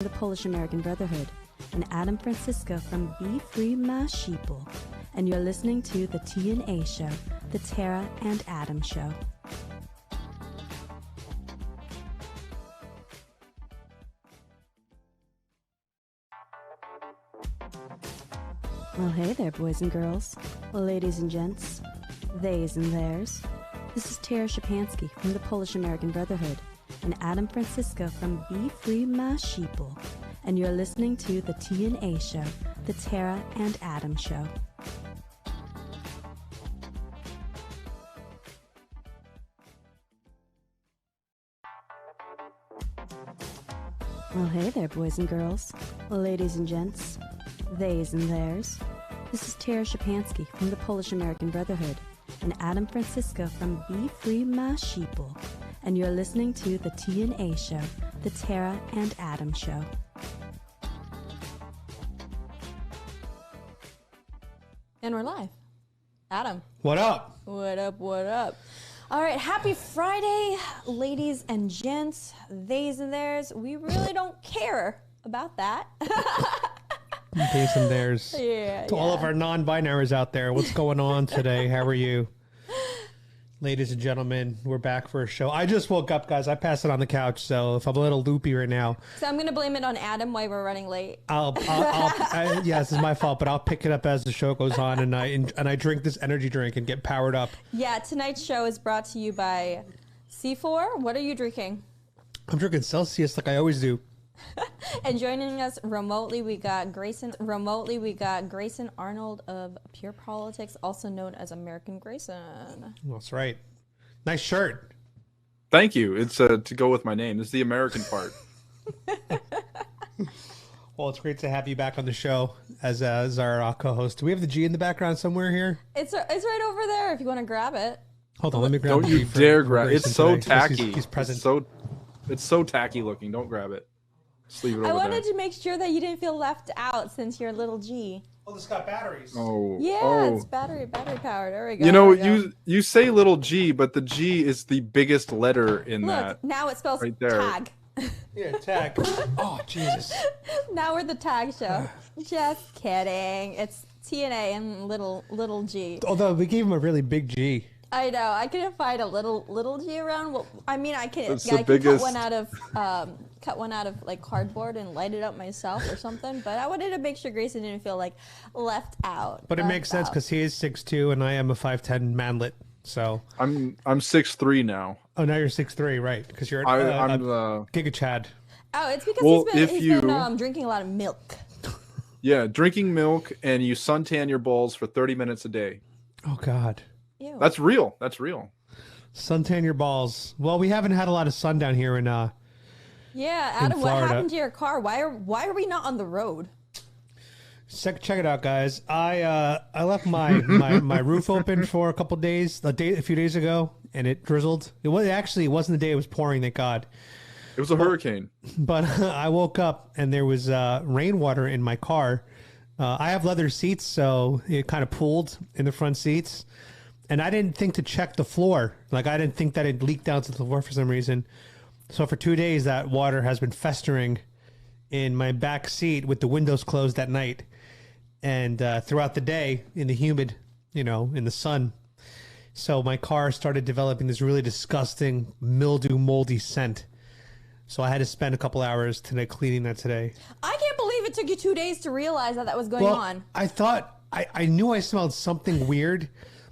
the Polish American Brotherhood, and Adam Francisco from Be Free My Sheeple. And you're listening to the T&A Show, the Tara and Adam Show. Well, hey there, boys and girls, ladies and gents, theys and theirs. This is Tara Shapansky from the Polish American Brotherhood, and Adam Francisco from Be Free My Sheeple. And you're listening to the T&A Show, the Tara and Adam Show. Well, hey there, boys and girls, ladies and gents, theys and theirs. This is Tara Shapansky from the Polish American Brotherhood, and Adam Francisco from Be Free My Sheeple. And you're listening to the T&A Show, the Tara and Adam Show. And we're live. Adam. What up? What up, what up? All right, happy Friday, ladies and gents, theys and theirs. We really don't care about that. Theys and theirs. Yeah, to all of our non-binaries out there, what's going on today? How are you? Ladies and gentlemen, we're back for a show. I just woke up, guys. I passed it on the couch, so if I'm a little loopy right now. So I'm going to blame it on Adam why we're running late. Yes, it's my fault, but I'll pick it up as the show goes on, and I drink this energy drink and get powered up. Yeah, tonight's show is brought to you by C4. What are you drinking? I'm drinking Celsius like I always do. And joining us remotely, we got Grayson Arnold of Pure Politics, also known as American Grayson. That's right. Nice shirt. Thank you. It's to go with my name. This is the American part. Well, it's great to have you back on the show as our co-host. Do we have the G in the background somewhere here? It's right over there if you want to grab it. Hold on, let me grab it. Don't you dare grab it. It's so tacky. He's present. It's so tacky looking. Don't grab it. Just leave it over there. I wanted to make sure that you didn't feel left out since you're a little G. Oh, this got batteries. It's battery powered. There we go. You know, you say little G, but the G is the biggest letter in that. Look, now it spells right there. tag. Yeah, tag. Oh, Jesus. Now we're the tag show. Just kidding. It's T&A and little G. Although we gave him a really big G. I know. I couldn't find a little G around. Well, I mean, I could cut one out of like cardboard and light it up myself or something. But I wanted to make sure Grayson didn't feel like left out. But it makes sense because he is 6'2" and I am a 5'10" manlet. So I'm 6'3" now. Oh, now you're 6'3", right? Because you're I'm Giga Chad. Oh, it's because he's been drinking a lot of milk. Yeah, drinking milk, and you suntan your balls for 30 minutes a day. Oh God. Ew. That's real. Suntan your balls. Well, we haven't had a lot of sun down here in Yeah, Adam, what happened to your car? Why are we not on the road? Check it out, guys. I left my roof open for a couple days, a few days ago, and it drizzled. It wasn't the day it was pouring, thank God. It was a hurricane. But I woke up and there was rainwater in my car. I have leather seats, so it kind of pooled in the front seats. And I didn't think to check the floor. Like, I didn't think that it leaked down to the floor for some reason. So for 2 days, that water has been festering in my back seat with the windows closed at night. And throughout the day, in the humid, in the sun. So my car started developing this really disgusting mildew, moldy scent. So I had to spend a couple hours today cleaning that today. I can't believe it took you 2 days to realize that was going on. I thought, I knew I smelled something weird.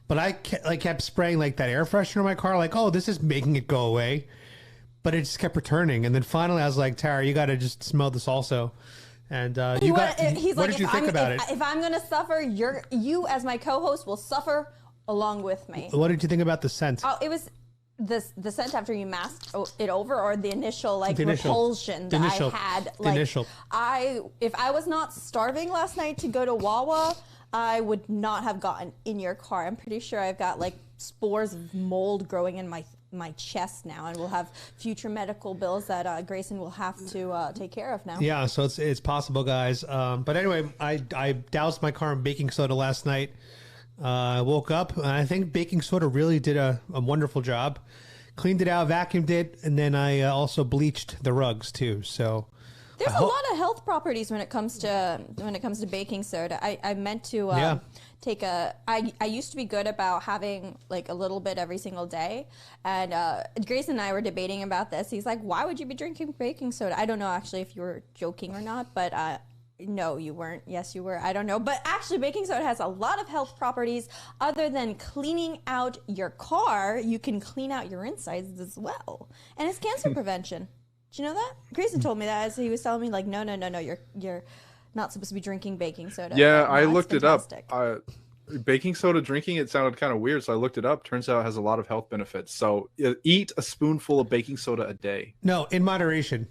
But I kept spraying like that air freshener in my car, like, oh, this is making it go away. But it just kept returning. And then finally I was like, Tara, you got to just smell this also. And what did you think about it? If I'm going to suffer, you as my co-host will suffer along with me. What did you think about the scent? Oh, it was the scent after you masked it over, or the initial repulsion that I had. If I was not starving last night to go to Wawa, I would not have gotten in your car. I'm pretty sure I've got like spores of mold growing in my chest now, and we'll have future medical bills that Grayson will have to take care of now. Yeah, so it's possible, guys. But anyway, I doused my car in baking soda last night. I woke up, and I think baking soda really did a wonderful job. Cleaned it out, vacuumed it, and then I also bleached the rugs too. So There's a lot of health properties when it comes to baking soda. I meant to take I used to be good about having like a little bit every single day, and Grace and I were debating about this. He's like, "Why would you be drinking baking soda?" I don't know actually if you were joking or not, but no, you weren't. Yes, you were. I don't know, but actually, baking soda has a lot of health properties. Other than cleaning out your car, you can clean out your insides as well, and it's cancer prevention. Did you know that? Grayson told me that as he was telling me, like, no, you're not supposed to be drinking baking soda. Yeah, I looked it up. Baking soda drinking, it sounded kind of weird, so I looked it up. Turns out it has a lot of health benefits. So eat a spoonful of baking soda a day. No, in moderation.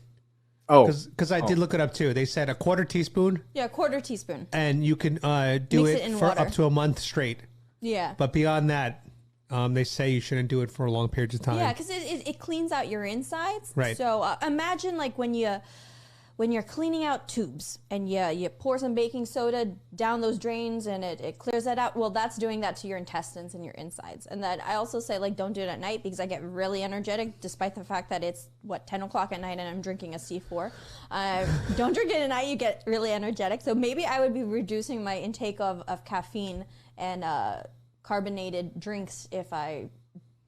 Oh. Because I did look it up, too. They said a quarter teaspoon. Yeah, a quarter teaspoon. And you can do it for water. Up to a month straight. Yeah. But beyond that, they say you shouldn't do it for long periods of time. Yeah, because it cleans out your insides. Right. So imagine like when you're cleaning out tubes and you pour some baking soda down those drains and it clears that out. Well, that's doing that to your intestines and your insides. And then I also say, like, don't do it at night because I get really energetic despite the fact that it's 10 o'clock at night and I'm drinking a C4. Don't drink it at night, you get really energetic. So maybe I would be reducing my intake of caffeine and carbonated drinks if I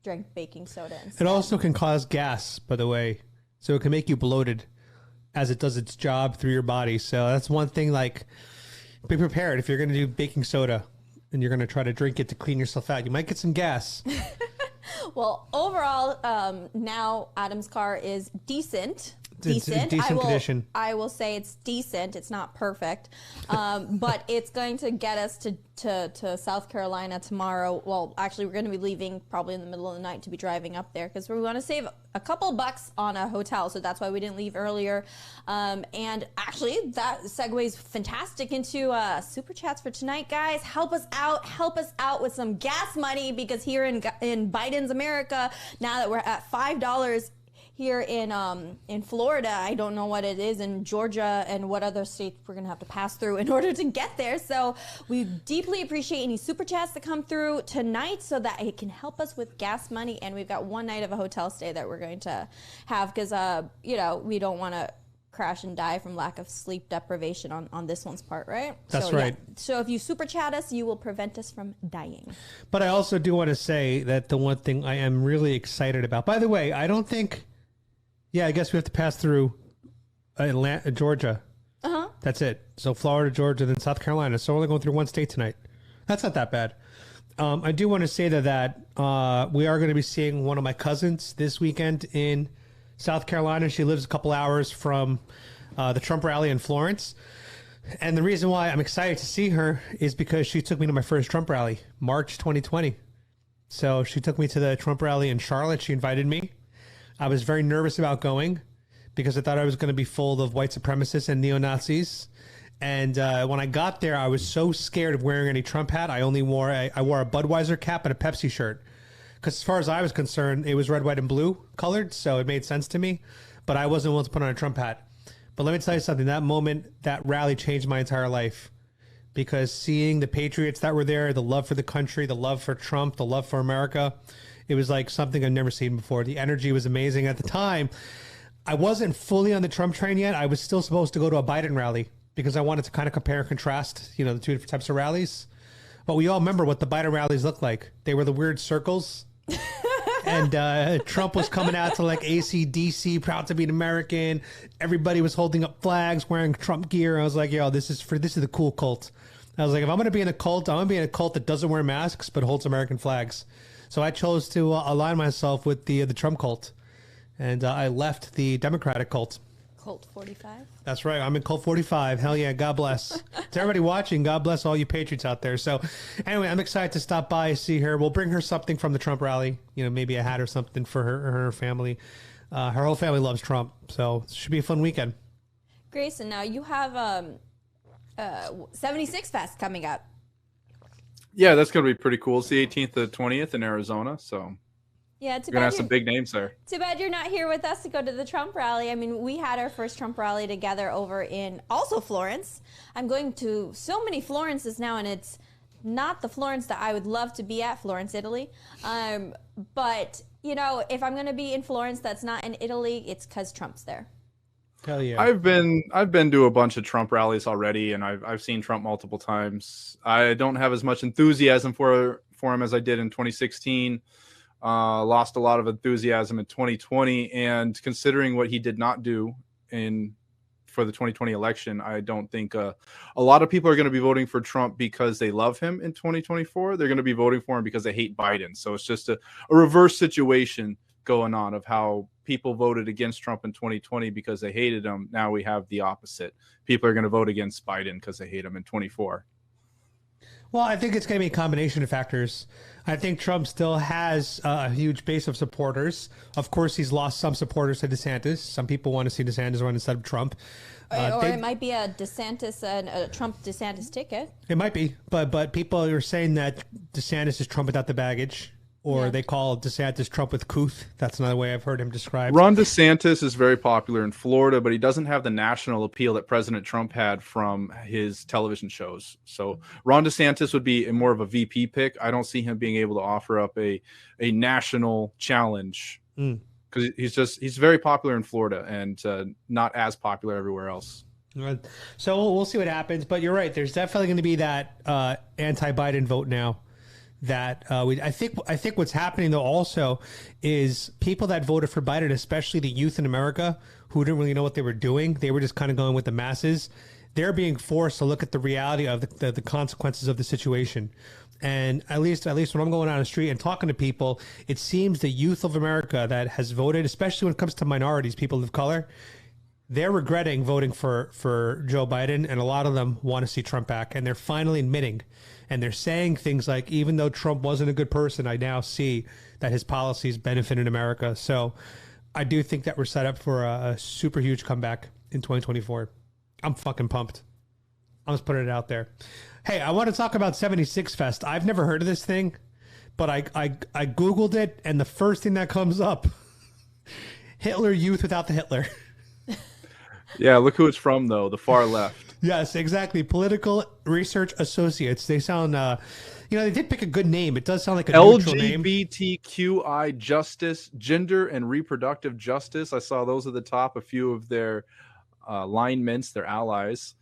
drank baking soda instead. It also can cause gas, by the way. So it can make you bloated as it does its job through your body. So that's one thing, like, be prepared. If you're going to do baking soda and you're going to try to drink it to clean yourself out, you might get some gas. Well, overall, now Adam's car is decent. Decent condition. I will say it's decent. It's not perfect, but it's going to get us to South Carolina tomorrow. Well, actually, we're going to be leaving probably in the middle of the night to be driving up there because we want to save a couple bucks on a hotel. So that's why we didn't leave earlier. And actually, that segues fantastic into super chats for tonight, guys. Help us out with some gas money because here in Biden's America, now that we're at $5. Here in Florida, I don't know what it is in Georgia and what other states we're going to have to pass through in order to get there. So we deeply appreciate any super chats that come through tonight so that it can help us with gas money. And we've got one night of a hotel stay that we're going to have because, we don't want to crash and die from lack of sleep deprivation on this one's part, right? That's right. Yeah. So if you super chat us, you will prevent us from dying. But I also do want to say that the one thing I am really excited about, by the way, I don't think... Yeah, I guess we have to pass through Atlanta, Georgia. Uh-huh. That's it. So Florida, Georgia, then South Carolina. So we're only going through one state tonight. That's not that bad. I do want to say that we are going to be seeing one of my cousins this weekend in South Carolina. She lives a couple hours from the Trump rally in Florence. And the reason why I'm excited to see her is because she took me to my first Trump rally, March 2020. So she took me to the Trump rally in Charlotte. She invited me. I was very nervous about going because I thought I was going to be full of white supremacists and neo-Nazis. And when I got there, I was so scared of wearing any Trump hat. I wore a Budweiser cap and a Pepsi shirt. Because as far as I was concerned, it was red, white, and blue colored, so it made sense to me. But I wasn't willing to put on a Trump hat. But let me tell you something. That moment, that rally changed my entire life. Because seeing the patriots that were there, the love for the country, the love for Trump, the love for America... It was like something I've never seen before. The energy was amazing. At the time, I wasn't fully on the Trump train yet. I was still supposed to go to a Biden rally because I wanted to kind of compare and contrast, the two different types of rallies. But we all remember what the Biden rallies looked like. They were the weird circles. And Trump was coming out to like AC/DC, proud to be an American. Everybody was holding up flags, wearing Trump gear. I was like, yo, this is the cool cult. I was like, if I'm going to be in a cult, I'm going to be in a cult that doesn't wear masks but holds American flags. So I chose to align myself with the Trump cult, and I left the Democratic cult. Cult 45? That's right. I'm in Cult 45. Hell yeah. God bless. To everybody watching, God bless all you patriots out there. So anyway, I'm excited to stop by, see her. We'll bring her something from the Trump rally, maybe a hat or something for her family. Her whole family loves Trump, so it should be a fun weekend. Grayson, now you have 76 Fest coming up. Yeah, that's going to be pretty cool. It's the 18th to the 20th in Arizona, so yeah, we're going to have some big names there. Too bad you're not here with us to go to the Trump rally. I mean, we had our first Trump rally together over in also Florence. I'm going to so many Florences now, and it's not the Florence that I would love to be at, Florence, Italy. But, if I'm going to be in Florence that's not in Italy, it's because Trump's there. Hell yeah. I've been to a bunch of Trump rallies already, and I've seen Trump multiple times. I don't have as much enthusiasm for him as I did in 2016. Lost a lot of enthusiasm in 2020, and considering what he did not do for the 2020 election, I don't think a lot of people are going to be voting for Trump because they love him in 2024. They're going to be voting for him because they hate Biden. So it's just a reverse situation going on of how people voted against Trump in 2020 because they hated him. Now we have the opposite. People are going to vote against Biden because they hate him in 24. Well, I think it's going to be a combination of factors. I think Trump still has a huge base of supporters. Of course, he's lost some supporters to DeSantis. Some people want to see DeSantis run instead of Trump. Or it might be a DeSantis and a Trump-DeSantis ticket. It might be, but people are saying that DeSantis is Trump without the baggage. Or they call DeSantis Trump with couth. That's another way I've heard him described. Ron DeSantis is very popular in Florida, but he doesn't have the national appeal that President Trump had from his television shows. So Ron DeSantis would be more of a VP pick. I don't see him being able to offer up a national challenge because he's very popular in Florida and not as popular everywhere else. So we'll see what happens. But you're right. There's definitely going to be that anti-Biden vote now. That I think what's happening though also is people that voted for Biden, especially the youth in America who didn't really know what they were doing, they were just kind of going with the masses. They're being forced to look at the reality of the consequences of the situation. And at least when I'm going out on the street and talking to people, it seems the youth of America that has voted, especially when it comes to minorities, people of color, they're regretting voting for Joe Biden, and a lot of them want to see Trump back, and they're finally admitting. And they're saying things like, even though Trump wasn't a good person, I now see that his policies benefited America. So I do think that we're set up for a super huge comeback in 2024. I'm fucking pumped. I'm just putting it out there. Hey, I want to talk about 76 Fest. I've never heard of this thing, but I Googled it, and the first thing that comes up, Hitler Youth without the Hitler. Yeah, look who it's from, though, the far left. Yes, exactly. Political Research Associates. They sound, they did pick a good name. It does sound like a neutral name. LGBTQI justice, gender and reproductive justice. I saw those at the top, a few of their linemen, their allies.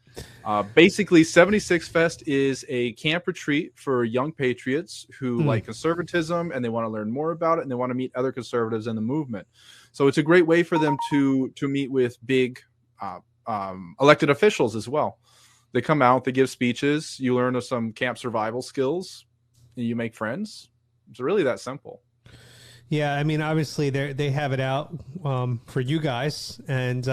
Basically, 76 Fest is a camp retreat for young patriots who like conservatism and they want to learn more about it and they want to meet other conservatives in the movement. So it's a great way for them to meet with big elected officials as well. They come out, they give speeches, you learn of some camp survival skills, and you make friends. It's really that simple. Yeah, I mean, obviously they have it out for you guys. And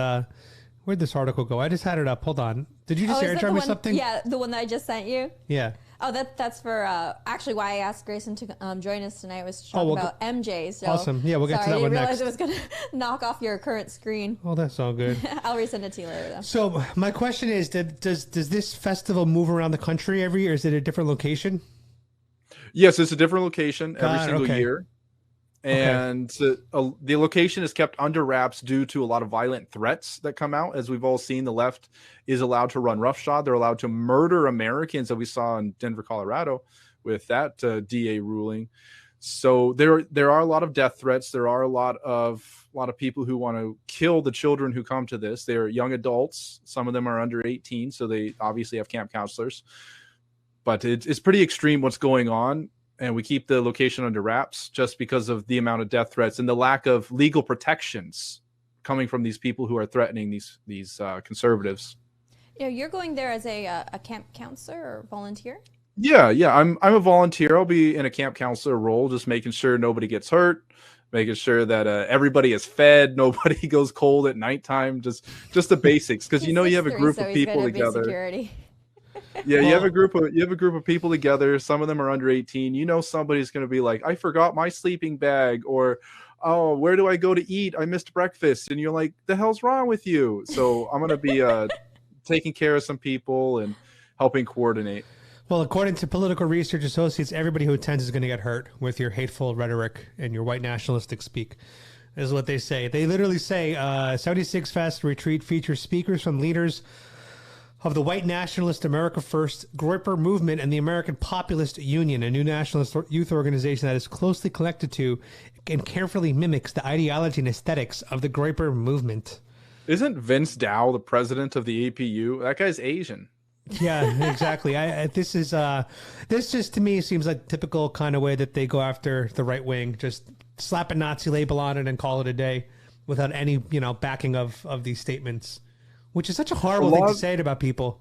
where'd this article go? I just had it up. Hold on. Did you just airdrop me something? Yeah, the one that I just sent you. Yeah. Oh, that's for actually why I asked Grayson to join us tonight was talking about MJ. So awesome. Yeah, we'll get to that one next. I didn't realize it was going to knock off your current screen. Oh, that's all good. I'll resend it to you later, though. So my question is, does this festival move around the country every year? Is it a different location? Yes, it's a different location every single year. And the location is kept under wraps due to a lot of violent threats that come out. As we've all seen, the left is allowed to run roughshod. They're allowed to murder Americans that we saw in Denver, Colorado with that DA ruling. So there are a lot of death threats. There are a lot of people who want to kill the children who come to this. They're young adults. Some of them are under 18, so they obviously have camp counselors. But it's pretty extreme what's going on. And we keep the location under wraps just because of the amount of death threats and the lack of legal protections coming from these people who are threatening these conservatives. You're going there as a camp counselor or volunteer? Yeah. I'm a volunteer. I'll be in a camp counselor role, just making sure nobody gets hurt, making sure that everybody is fed, nobody goes cold at nighttime, just the basics. Because you have a group of people together. Yeah, you have a group of people together. Some of them are under 18. Somebody's going to be like, I forgot my sleeping bag, or oh, where do I go to eat? I missed breakfast. And you're like, the hell's wrong with you? So I'm going to be taking care of some people and helping coordinate. Well, according to Political Research Associates, everybody who attends is going to get hurt with your hateful rhetoric and your white nationalistic speak, is what they say. They literally say 76 Fest Retreat features speakers from leaders of the white nationalist America First, Groyper Movement, and the American Populist Union, a new nationalist youth organization that is closely connected to and carefully mimics the ideology and aesthetics of the Groyper Movement. Isn't Vince Dow the president of the APU? That guy's Asian. Yeah, exactly. This just to me seems like typical kind of way that they go after the right wing. Just slap a Nazi label on it and call it a day without any, backing of these statements, which is such a horrible thing to say about people.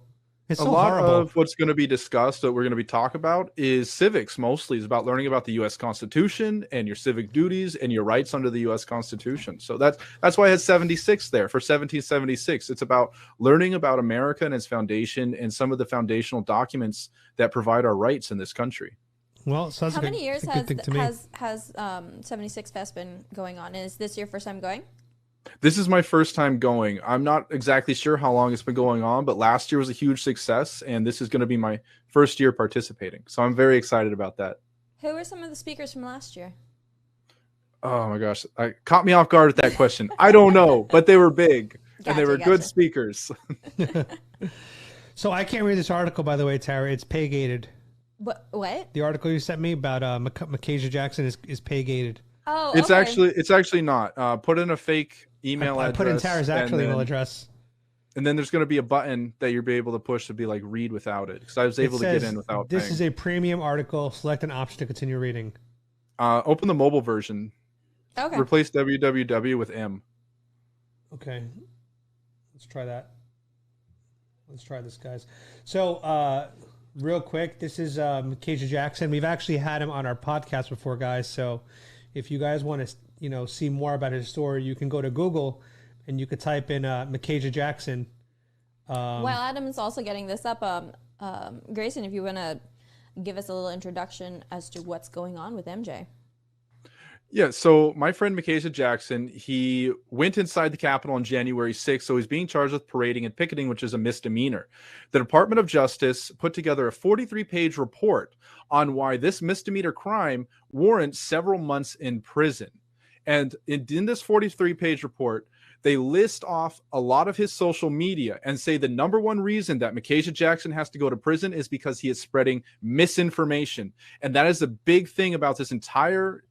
It's so horrible. A lot of what's going to be discussed that we're going to be talking about is civics. Mostly is about learning about the U.S. Constitution and your civic duties and your rights under the U.S. Constitution. So that's why it has 76 there for 1776. It's about learning about America and its foundation and some of the foundational documents that provide our rights in this country. Well, so how many years has 76 Fest been going on? Is this your first time going? This is my first time going. I'm not exactly sure how long it's been going on, but last year was a huge success, and this is going to be my first year participating. So I'm very excited about that. Who were some of the speakers from last year? Oh my gosh, caught me off guard with that question. I don't know, but they were big, and they were good speakers. So I can't read this article, by the way, Tara. It's pay-gated. What? The article you sent me about Nikita Dragon is pay-gated. Oh, it's actually not. Put in a fake email address. Put in Tara's actual email address. And then there's going to be a button that you'll be able to push to be like read without it. Because I was able to get in without this paying. Is a premium article. Select an option to continue reading. Open the mobile version. Okay. Replace www with M. Okay. Let's try that. Let's try this, guys. So, real quick, this is Nikita Dragon. We've actually had him on our podcast before, guys. So, if you guys want to, see more about his story, you can go to Google and you could type in Nikita Dragon. While Adam's also getting this up, Grayson, if you want to give us a little introduction as to what's going on with MJ. Yeah, so my friend Nikita Dragon, he went inside the Capitol on January 6th, so he's being charged with parading and picketing, which is a misdemeanor. The Department of Justice put together a 43-page report on why this misdemeanor crime warrants several months in prison. And in this 43-page report, they list off a lot of his social media and say the number one reason that Nikita Dragon has to go to prison is because he is spreading misinformation. And that is a big thing about this entire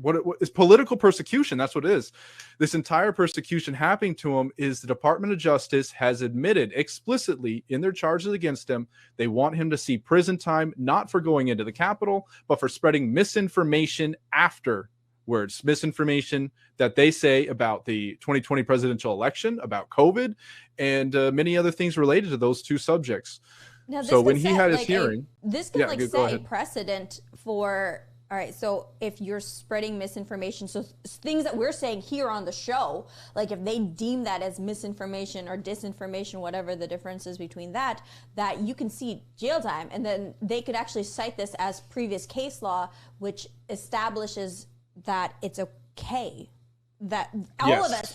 what is political persecution. That's what it is. This entire persecution happening to him is the Department of Justice has admitted explicitly in their charges against him, they want him to see prison time, not for going into the Capitol, but for spreading misinformation afterwards. Misinformation that they say about the 2020 presidential election, about COVID, and many other things related to those two subjects. Now, so when he had his hearing, this can set a precedent for. All right, so if you're spreading misinformation, so things that we're saying here on the show, like if they deem that as misinformation or disinformation, whatever the difference is between that you can see jail time. And then they could actually cite this as previous case law, which establishes that it's okay. That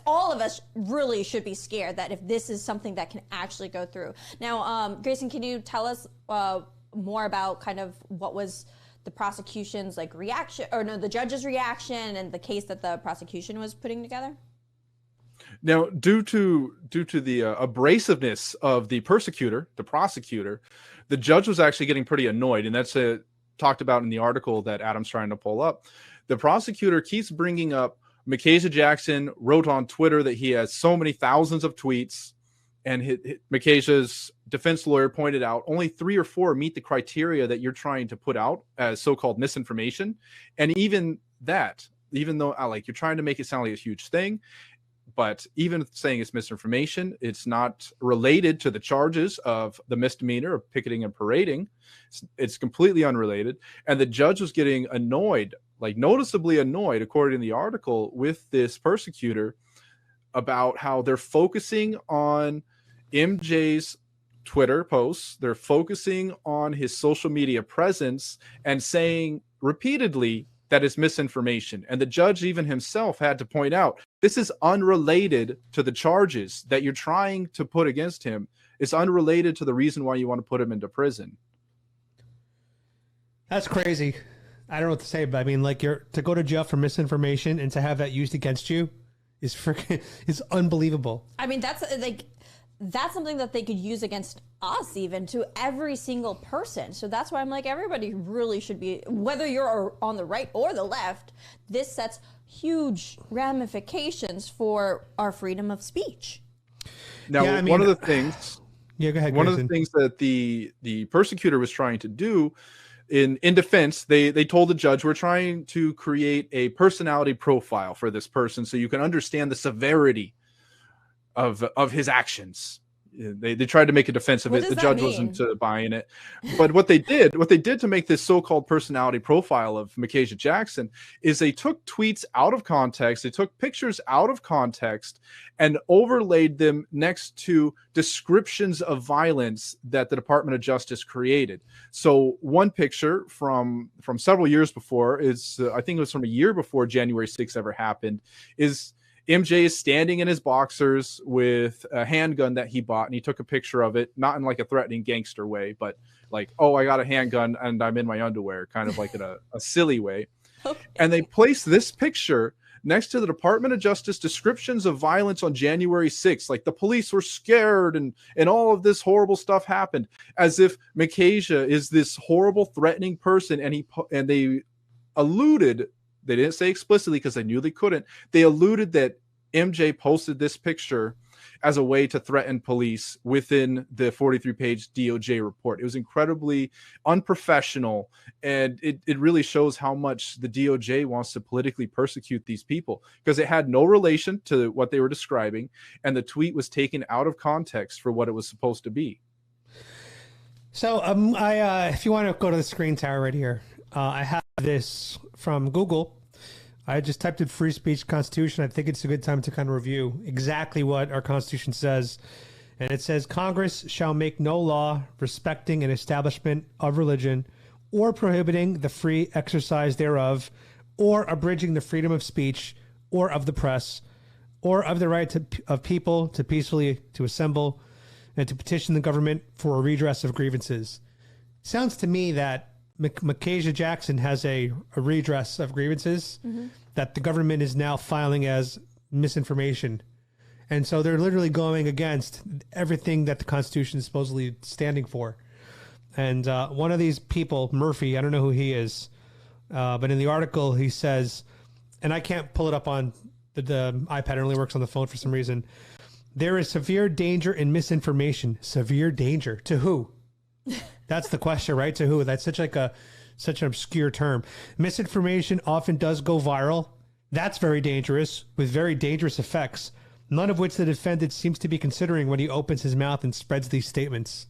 all of us really should be scared that if this is something that can actually go through. Now, Grayson, can you tell us more about kind of what was the prosecution's reaction, or no, the judge's reaction and the case that the prosecution was putting together? Now, due to the abrasiveness of the prosecutor, the judge was actually getting pretty annoyed, and that's talked about in the article that Adam's trying to pull up. The prosecutor keeps bringing up Nikita Dragon wrote on Twitter that he has so many thousands of tweets, and Nikita's defense lawyer pointed out only 3 or 4 meet the criteria that you're trying to put out as so-called misinformation. And even that, even though you're trying to make it sound like a huge thing, but even saying it's misinformation, it's not related to the charges of the misdemeanor of picketing and parading. It's completely unrelated. And the judge was getting annoyed, noticeably annoyed, according to the article, with this persecutor about how they're focusing on MJ's Twitter posts. They're focusing on his social media presence and saying repeatedly that it's misinformation. And the judge even himself had to point out, this is unrelated to the charges that you're trying to put against him. It's unrelated to the reason why you want to put him into prison. That's crazy. I don't know what to say, but I mean, to go to jail for misinformation and to have that used against you is unbelievable. I mean, that's something that they could use against us, even to every single person. So that's why I'm everybody really should be, whether you're on the right or the left, this sets huge ramifications for our freedom of speech. Now, Yeah, I mean, one of the things, yeah, go ahead. one of the things that the persecutor was trying to do in defense, they told the judge, we're trying to create a personality profile for this person so you can understand the severity of his actions. They tried to make a defense of it. The judge wasn't buying it. But what they did to make this so-called personality profile of Nikita Jackson is they took tweets out of context, they took pictures out of context, and overlaid them next to descriptions of violence that the Department of Justice created. So one picture from several years before is, I think it was from a year before January 6th ever happened, is MJ is standing in his boxers with a handgun that he bought, and he took a picture of it, not in like a threatening gangster way, but like, oh, I got a handgun and I'm in my underwear, kind of like in a silly way. Okay. And they placed this picture next to the Department of Justice descriptions of violence on January 6th. Like the police were scared and all of this horrible stuff happened, as if Nikita is this horrible, threatening person. And they alluded, they didn't say explicitly because they knew they couldn't. They alluded that MJ posted this picture as a way to threaten police within the 43-page DOJ report. It was incredibly unprofessional, and it really shows how much the DOJ wants to politically persecute these people, because it had no relation to what they were describing, and the tweet was taken out of context for what it was supposed to be. So if you want to go to the screen tower right here, I have this from Google. I just typed in free speech constitution. I think it's a good time to kind of review exactly what our constitution says. And it says, Congress shall make no law respecting an establishment of religion or prohibiting the free exercise thereof or abridging the freedom of speech or of the press or of the right of people to peacefully to assemble and to petition the government for a redress of grievances. Sounds to me that Nikita Jackson has a redress of grievances that the government is now filing as misinformation. And so they're literally going against everything that the Constitution is supposedly standing for. And one of these people, Murphy, I don't know who he is, but in the article he says, and I can't pull it up on the iPad, it only works on the phone for some reason, there is severe danger in misinformation. Severe danger. To who? That's the question, right? To who? That's such an obscure term. Misinformation often does go viral. That's very dangerous, with very dangerous effects, none of which the defendant seems to be considering when he opens his mouth and spreads these statements.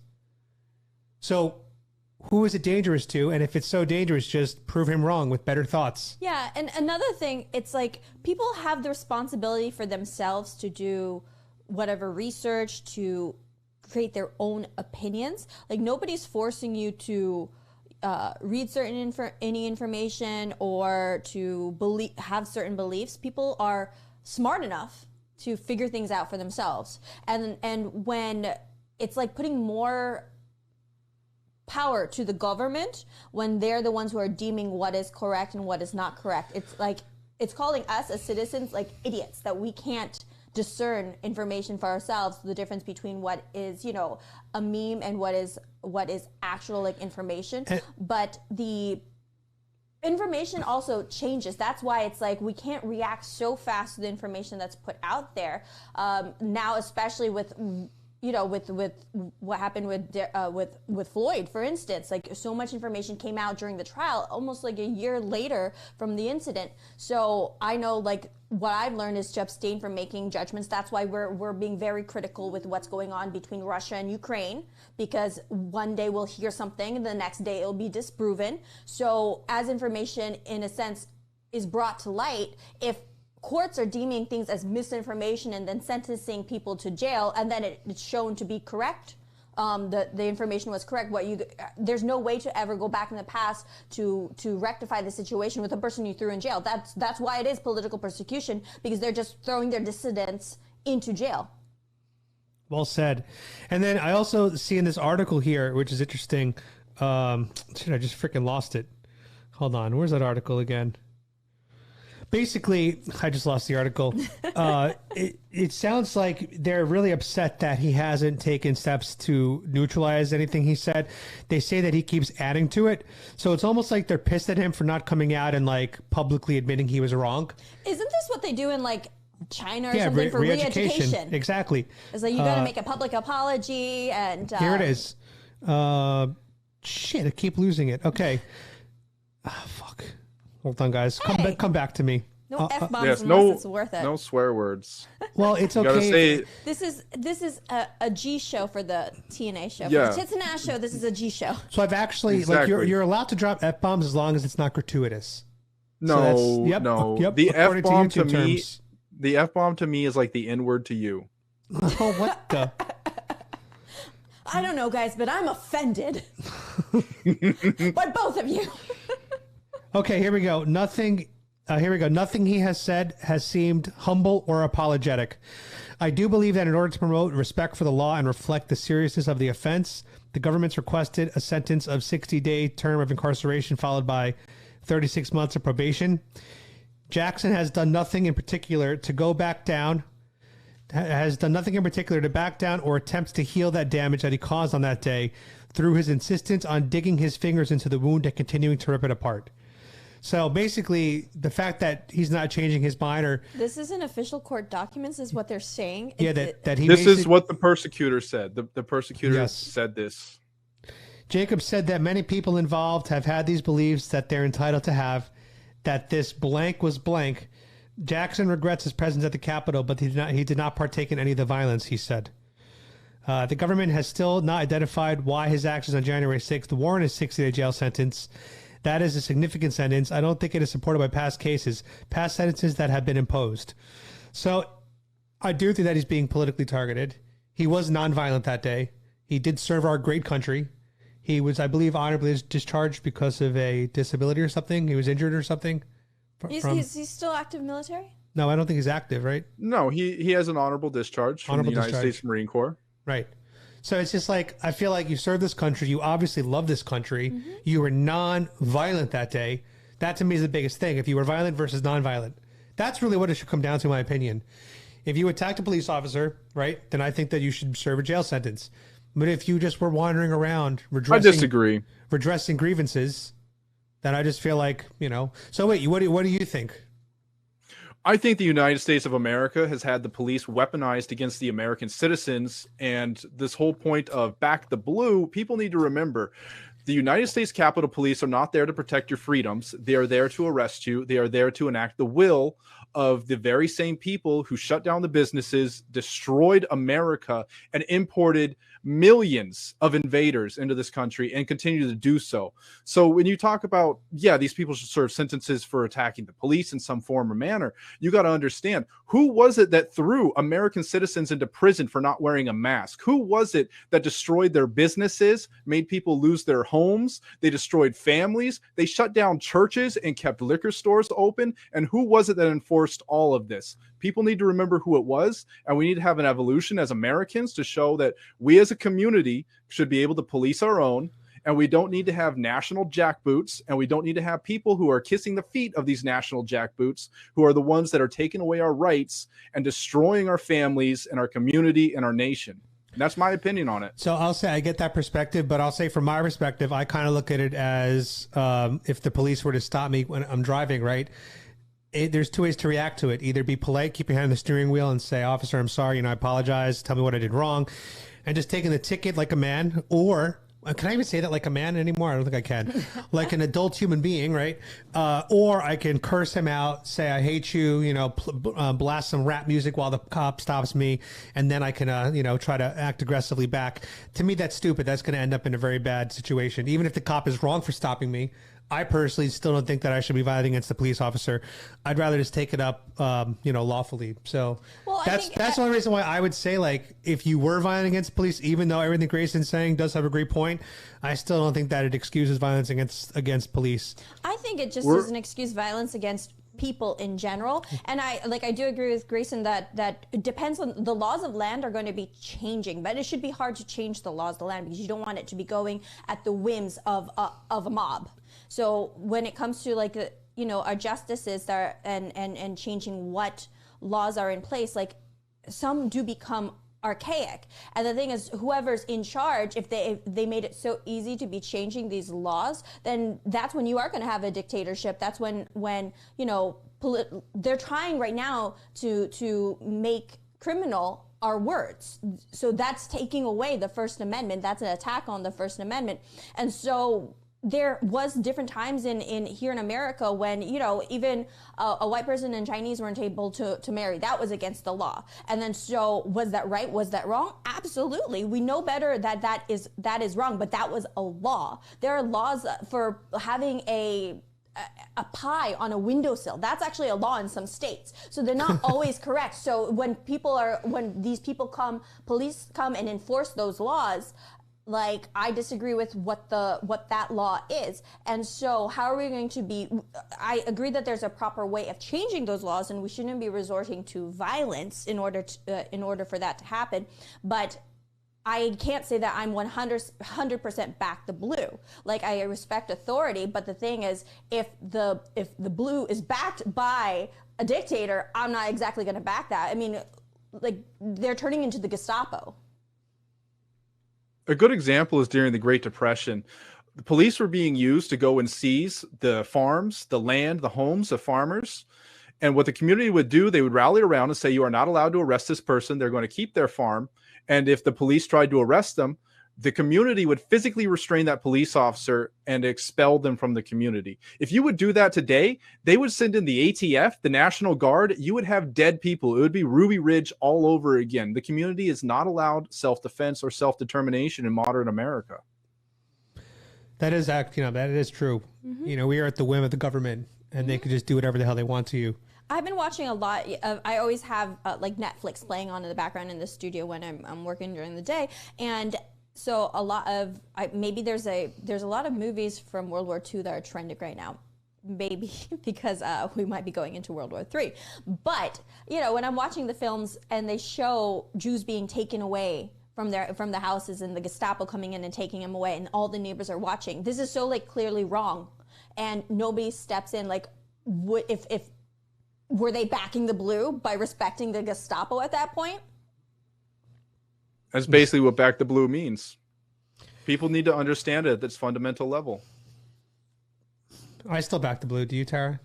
So who is it dangerous to? And if it's so dangerous, just prove him wrong with better thoughts. Yeah, and another thing, it's like people have the responsibility for themselves to do whatever research, to create their own opinions. Like nobody's forcing you to read certain any information or to have certain beliefs. People are smart enough to figure things out for themselves. And when it's like putting more power to the government when they're the ones who are deeming what is correct and what is not correct, it's like it's calling us as citizens like idiots, that we can't discern information for ourselves, the difference between what is, a meme and what is actual like information. But the information also changes. That's why it's like we can't react so fast to the information that's put out there now, especially with what happened with Floyd, for instance. Like so much information came out during the trial, almost like a year later from the incident. So I know, like, what I've learned is to abstain from making judgments. That's why we're being very critical with what's going on between Russia and Ukraine, because one day we'll hear something and the next day it'll be disproven. So as information, in a sense, is brought to light, if courts are deeming things as misinformation and then sentencing people to jail, and then it's shown to be correct, the information was correct, there's no way to ever go back in the past to rectify the situation with a person you threw in jail. That's why it is political persecution, because they're just throwing their dissidents into jail. Well said. And then I also see in this article here, which is interesting, I just freaking lost it. Hold on, where's that article again? Basically, I just lost the article. It sounds like they're really upset that he hasn't taken steps to neutralize anything he said. They say that he keeps adding to it. So it's almost like they're pissed at him for not coming out and like publicly admitting he was wrong. Isn't this what they do in like China or something for re-education? Exactly. It's like you got to make a public apology and... Here it is. Shit, I keep losing it. Okay. Fuck. Hold on, guys. Hey. Come back to me. No F-bombs unless it's worth it. No swear words. Well, it's okay. This is a G show for the T&A Show. Yeah. For the T&A Show, this is a G show. So I've actually, like, you're allowed to drop F-bombs as long as it's not gratuitous. No, so no. Yep, the F-bomb to me, terms. the F-bomb to me is like the N-word to you. Oh, what the... I don't know, guys, but I'm offended by both of you. Okay, here we go. Nothing he has said has seemed humble or apologetic. I do believe that in order to promote respect for the law and reflect the seriousness of the offense, the government's requested a sentence of 60-day term of incarceration followed by 36 months of probation. Jackson has done nothing in particular to back down or attempts to heal that damage that he caused on that day through his insistence on digging his fingers into the wound and continuing to rip it apart. So basically, the fact that he's not changing his mind or... This isn't official court documents is what they're saying. Yeah, that he... This is what the persecutor said. The persecutor said this. Jacob said that many people involved have had these beliefs that they're entitled to have, that this blank was blank. Jackson regrets his presence at the Capitol, but he did not partake in any of the violence, he said. The government has still not identified why his actions on January 6th warrant a 60-day jail sentence. That is a significant sentence. I don't think it is supported by past sentences that have been imposed. So I do think that he's being politically targeted. He was nonviolent that day. He did serve our great country. He was, I believe, honorably discharged because of a disability or something. He was injured or something. He's still active military? No, I don't think he's active, right? No, he has an honorable discharge from the United States Marine Corps. Right. So it's just like, I feel like you served this country. You obviously love this country. Mm-hmm. You were non-violent that day. That to me is the biggest thing. If you were violent versus non-violent, that's really what it should come down to, in my opinion. If you attacked a police officer, right, then I think that you should serve a jail sentence. But if you just were wandering around redressing grievances, then I just feel like, So wait, what do you think? I think the United States of America has had the police weaponized against the American citizens. And this whole point of back the blue, people need to remember the United States Capitol Police are not there to protect your freedoms. They are there to arrest you. They are there to enact the will of the very same people who shut down the businesses, destroyed America, and imported millions of invaders into this country and continue to do so. So when you talk about, these people should serve sentences for attacking the police in some form or manner, you got to understand, who was it that threw American citizens into prison for not wearing a mask? Who was it that destroyed their businesses, made people lose their homes? They destroyed families. They shut down churches and kept liquor stores open. And who was it that enforced all of this? People need to remember who it was, and we need to have an evolution as Americans to show that we as a community should be able to police our own, and we don't need to have national jackboots, and we don't need to have people who are kissing the feet of these national jackboots, who are the ones that are taking away our rights and destroying our families and our community and our nation. And that's my opinion on it. So I'll say I get that perspective, but I'll say from my perspective, I kind of look at it as if the police were to stop me when I'm driving, right? There's two ways to react to it. Either be polite, keep your hand on the steering wheel and say, officer, I'm sorry, I apologize. Tell me what I did wrong. And just taking the ticket like a man, or can I even say that like a man anymore? I don't think I can. Like an adult human being, right? Or I can curse him out, say, I hate you, blast some rap music while the cop stops me. And then I can, try to act aggressively back. To me, that's stupid. That's going to end up in a very bad situation. Even if the cop is wrong for stopping me, I personally still don't think that I should be violating against the police officer. I'd rather just take it up, lawfully. So that's the only reason why I would say, like, if you were violent against police, even though everything Grayson's saying does have a great point, I still don't think that it excuses violence against police. I think it just doesn't excuse violence against people in general. And I do agree with Grayson that it depends on the laws of land are going to be changing, but it should be hard to change the laws of the land because you don't want it to be going at the whims of a mob. So when it comes to like our justices and changing what laws are in place, like some do become archaic. And the thing is, whoever's in charge, if they made it so easy to be changing these laws, then that's when you are going to have a dictatorship. That's when they're trying right now to make criminal our words. So that's taking away the First Amendment. That's an attack on the First Amendment. And so there was different times in here in America when, even a white person and Chinese weren't able to marry. That was against the law. And then so was that right? Was that wrong? Absolutely. We know better that is wrong, but that was a law. There are laws for having a pie on a windowsill. That's actually a law in some states. So they're not always correct. So when these police come and enforce those laws, like, I disagree with what that law is. And so how are we going to be, I agree that there's a proper way of changing those laws, and we shouldn't be resorting to violence in order for that to happen. But I can't say that I'm 100% back the blue. Like, I respect authority, but the thing is, if the blue is backed by a dictator, I'm not exactly going to back that. I mean, like, they're turning into the Gestapo. A good example is during the Great Depression. The police were being used to go and seize the farms, the land, the homes of farmers. And what the community would do, they would rally around and say, you are not allowed to arrest this person. They're going to keep their farm. And if the police tried to arrest them, the community would physically restrain that police officer and expel them from the community. If you would do that today, they would send in the ATF, the National Guard. You would have dead people. It would be Ruby Ridge all over again. The community is not allowed self-defense or self-determination in modern America. That is that is true. Mm-hmm. We are at the whim of the government, and they could just do whatever the hell they want to you. I've been watching a lot of, I always have like Netflix playing on in the background in the studio when I'm working during the day. And so a lot of, there's a lot of movies from World War II that are trending right now. Maybe because we might be going into World War III. But, when I'm watching the films and they show Jews being taken away from the houses and the Gestapo coming in and taking them away and all the neighbors are watching, this is so like clearly wrong. And nobody steps in. Like, if were they backing the blue by respecting the Gestapo at that point? That's basically what back the blue means. People need to understand it at its fundamental level. I still back the blue. Do you, Tara?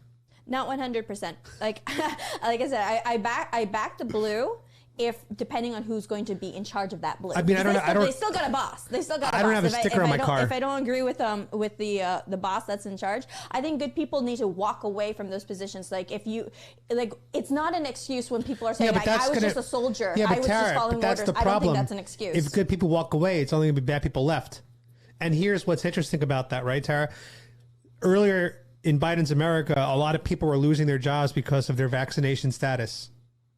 Not 100%. Like I said, I back the blue if depending on who's going to be in charge of that blue. I mean, they still got a boss. They still got a boss. I don't have a sticker on my car. If I don't agree with the boss that's in charge, I think good people need to walk away from those positions. Like, if you it's not an excuse when people are saying, I was just a soldier. Yeah, but I was Tara, just following that's orders. the problem. I don't think that's an excuse. If good people walk away, it's only going to be bad people left. And here's what's interesting about that, right, Tara? Earlier in Biden's America, a lot of people were losing their jobs because of their vaccination status,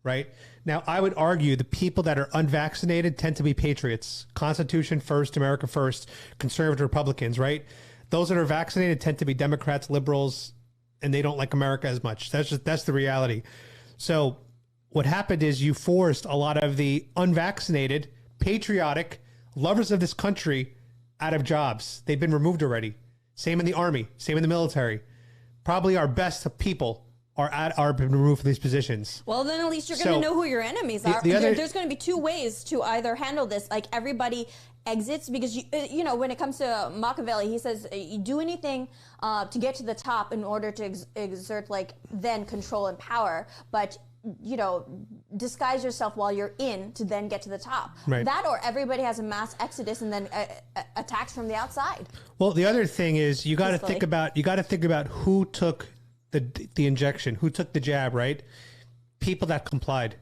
right? Now, I would argue the people that are unvaccinated tend to be patriots. Constitution first, America first, conservative Republicans, right? Those that are vaccinated tend to be Democrats, liberals, and they don't like America as much. That's the reality. So what happened is you forced a lot of the unvaccinated, patriotic, lovers of this country out of jobs. They've been removed already. Same in the Army, same in the military. Probably our best people are been removed from these positions. Well, then at least you're going to know who your enemies are. There's going to be two ways to either handle this. Like, everybody exits, because when it comes to Machiavelli, he says you do anything to get to the top in order to exert then control and power, but disguise yourself while you're in to then get to the top. Right. That, or everybody has a mass exodus and then attacks from the outside. Well, the other thing is you got to think about who took the injection, who took the jab, right? People that complied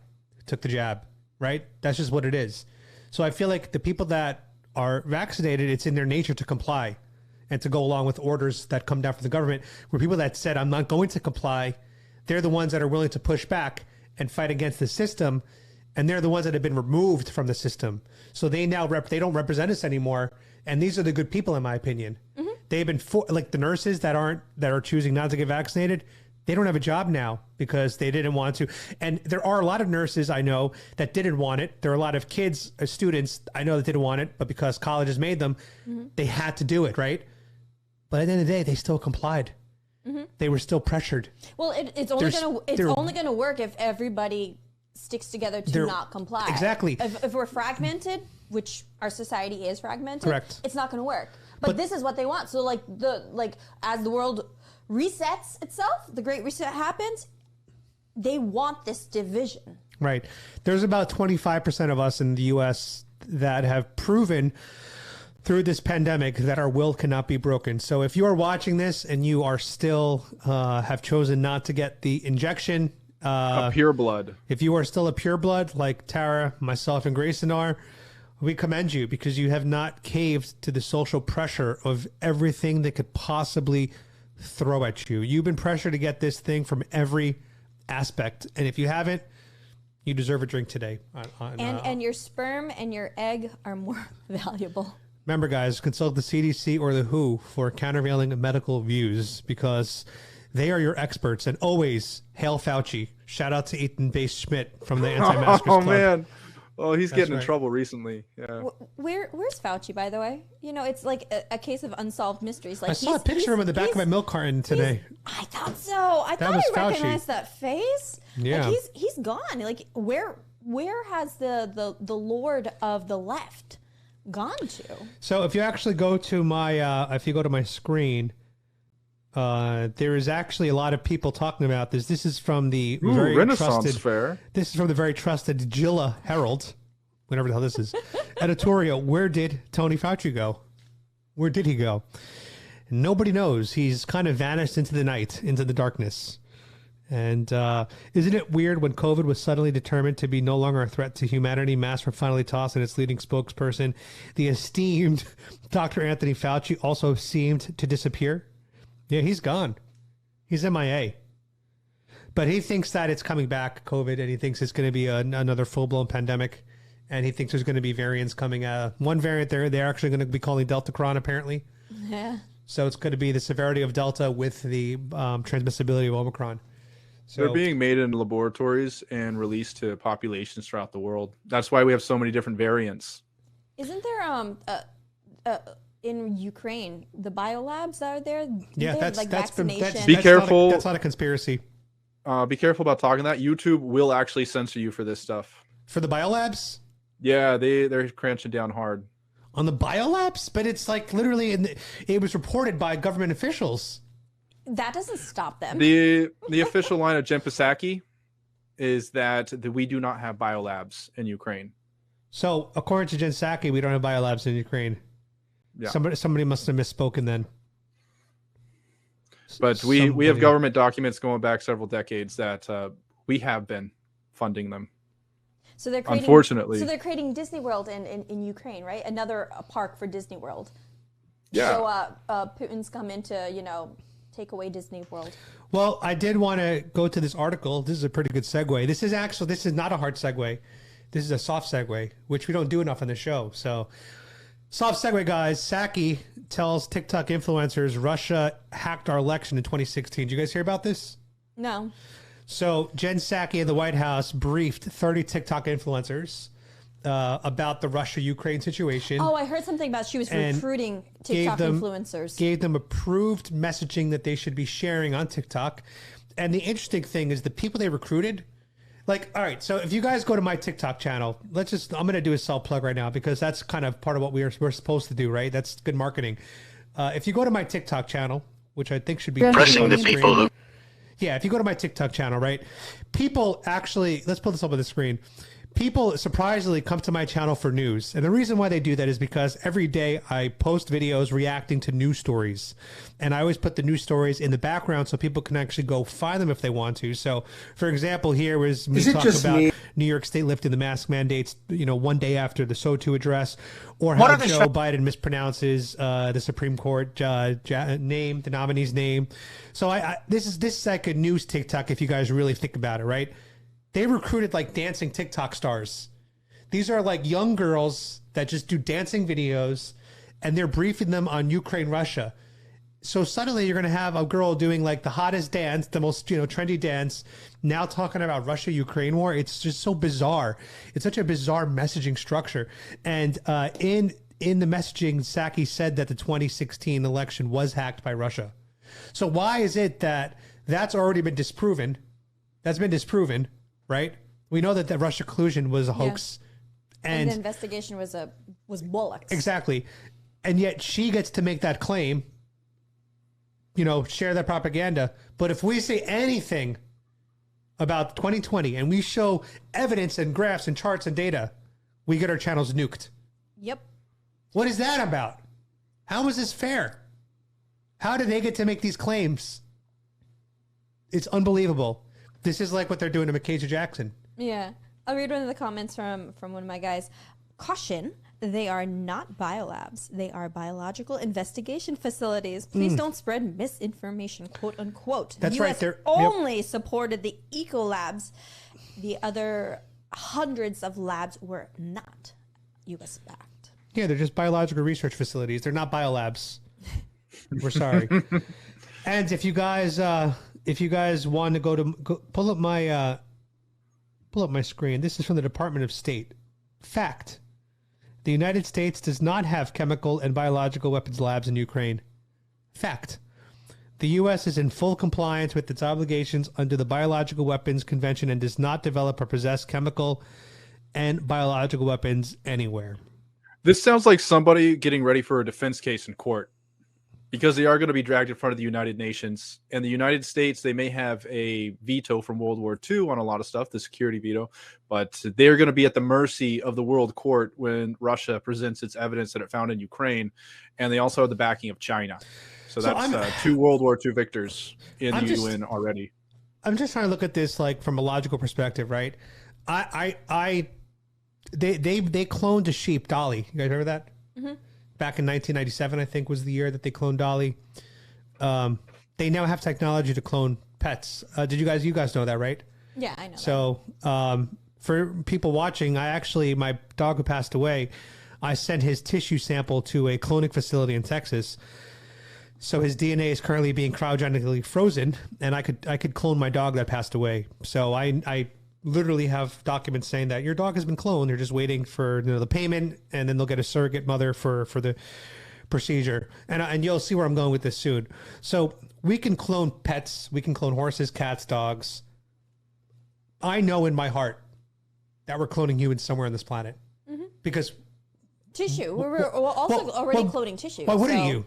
took the jab, right? That's just what it is. So I feel like the people that are vaccinated, it's in their nature to comply and to go along with orders that come down from the government. Where people that said, I'm not going to comply, they're the ones that are willing to push back and fight against the system. And they're the ones that have been removed from the system. So they now they don't represent us anymore. And these are the good people, in my opinion. Mm-hmm. They've been like the nurses that are choosing not to get vaccinated. They don't have a job now because they didn't want to. And there are a lot of nurses I know that didn't want it. There are a lot of kids, students I know that didn't want it, but because colleges made them, they had to do it, right? But at the end of the day, they still complied. they were still pressured. Well, it's only gonna work if everybody sticks together to not comply. Exactly. If we're fragmented, which our society is fragmented, correct, it's not going to work. But this is what they want. So as the world resets itself, the Great Reset happens, they want this division. Right. There's about 25% of us in the U.S. that have proven through this pandemic that our will cannot be broken. So if you are watching this and you are still have chosen not to get the injection, a pure blood. If you are still a pure blood like Tara, myself, and Grayson are, we commend you because you have not caved to the social pressure of everything that could possibly throw at you. You've been pressured to get this thing from every aspect. And if you haven't, you deserve a drink today. And your sperm and your egg are more valuable. Remember, guys, consult the CDC or the WHO for countervailing medical views because they are your experts. And always, hail Fauci. Shout out to Ethan Bass Schmidt from the Anti-Maskers Club. Oh, man. Oh, he's getting in trouble recently. Yeah. Where's Fauci, by the way? You know, it's like a case of unsolved mysteries. Like I saw a picture of him in the back of my milk carton today. I thought so. I thought I recognized that face. Yeah. Like he's gone. Like where has the Lord of the left gone to? So if you actually go to my screen, there is actually a lot of people talking about this. This is from the very Renaissance trusted Fair. This is from the very trusted Gilla Herald, whatever the hell this is. Editorial. Where did Tony Fauci go? Where did he go? Nobody knows. He's kind of vanished into the night, into the darkness. And isn't it weird when COVID was suddenly determined to be no longer a threat to humanity, masks were finally tossed and its leading spokesperson, the esteemed Dr. Anthony Fauci, also seemed to disappear? Yeah, he's gone. He's MIA. But he thinks that it's coming back, COVID, and he thinks it's going to be another full-blown pandemic. And he thinks there's going to be variants coming out. One variant they're actually going to be calling Deltacron, apparently. Yeah. So it's going to be the severity of Delta with the transmissibility of Omicron. So they're being made in laboratories and released to populations throughout the world. That's why we have so many different variants. Isn't there in Ukraine the biolabs that are there? Yeah, that's vaccination. Be careful. That's not a conspiracy. Be careful about talking that. YouTube will actually censor you for this stuff. For the biolabs? Yeah, they're crunching down hard. On the biolabs? But it's like literally, it was reported by government officials. That doesn't stop them. The official line of Jen Psaki is that we do not have biolabs in Ukraine. So according to Jen Psaki, we don't have biolabs in Ukraine. Yeah. Somebody must have misspoken then. But we have government documents going back several decades that we have been funding them. So they're creating, unfortunately. So they're creating Disney World in Ukraine, right? Another park for Disney World. Yeah. So Putin's come in to, take away Disney World. Well, I did want to go to this article. This is a pretty good segue. This is not a hard segue. This is a soft segue, which we don't do enough on the show. So soft segue, guys. Psaki tells TikTok influencers Russia hacked our election in 2016. Did you guys hear about this? No. So Jen Psaki in the White House briefed 30 TikTok influencers about the Russia-Ukraine situation. Oh, I heard something about she was recruiting TikTok influencers. Gave them approved messaging that they should be sharing on TikTok. And the interesting thing is the people they recruited, like, all right, so if you guys go to my TikTok channel, I'm going to do a self plug right now because that's kind of part of what we're supposed to do, right? That's good marketing. If you go to my TikTok channel, which I think should be pressing the people who... Yeah, if you go to my TikTok channel, right? People actually, let's put this up on the screen. People surprisingly come to my channel for news. And the reason why they do that is because every day I post videos reacting to news stories. And I always put the news stories in the background so people can actually go find them if they want to. So, for example, here was me talking about New York State lifting the mask mandates, one day after the SOTU address, or how Joe Biden mispronounces the Supreme Court name, the nominee's name. So this is like a news TikTok if you guys really think about it, right? They recruited like dancing TikTok stars. These are like young girls that just do dancing videos and they're briefing them on Ukraine, Russia. So suddenly you're going to have a girl doing like the hottest dance, the most, trendy dance, now talking about Russia-Ukraine war. It's just so bizarre. It's such a bizarre messaging structure. And in the messaging, Psaki said that the 2016 election was hacked by Russia. So why is it that that's already been disproven? That's been disproven, right? We know that the Russia collusion was a hoax. And the investigation was bollocks. Exactly. And yet she gets to make that claim, share that propaganda. But if we say anything about 2020 and we show evidence and graphs and charts and data, we get our channels nuked. Yep. What is that about? How is this fair? How do they get to make these claims? It's unbelievable. This is like what they're doing to Mackenzie Jackson. Yeah. I'll read one of the comments from one of my guys. Caution, they are not biolabs. They are biological investigation facilities. Please don't spread misinformation, quote unquote. That's the US right. They're only supported the eco labs. The other hundreds of labs were not US backed. Yeah, they're just biological research facilities. They're not biolabs. We're sorry. And if you guys want to go pull up my screen. This is from the Department of State. Fact: the United States does not have chemical and biological weapons labs in Ukraine. Fact: the U.S. is in full compliance with its obligations under the Biological Weapons Convention and does not develop or possess chemical and biological weapons anywhere. This sounds like somebody getting ready for a defense case in court, because they are going to be dragged in front of the United Nations. And the United States, they may have a veto from World War II on a lot of stuff, the security veto, but they're going to be at the mercy of the world court when Russia presents its evidence that it found in Ukraine. And they also have the backing of China. So that's 2 World War II victors in the UN already. I'm just trying to look at this like from a logical perspective, right? They cloned a sheep, Dolly. You guys remember that? Mm-hmm. Back in 1997, I think, was the year that they cloned Dolly. They now have technology to clone pets. You guys know that, right? Yeah, I know. So for people watching, my dog who passed away, I sent his tissue sample to a cloning facility in Texas. So his DNA is currently being cryogenically frozen, and I could clone my dog that passed away. So I literally have documents saying that your dog has been cloned. They're just waiting for the payment, and then they'll get a surrogate mother for the procedure. And you'll see where I'm going with this soon. So we can clone pets. We can clone horses, cats, dogs. I know in my heart that we're cloning humans somewhere on this planet. Mm-hmm. Because tissue. We're also already cloning tissue. Why wouldn't you?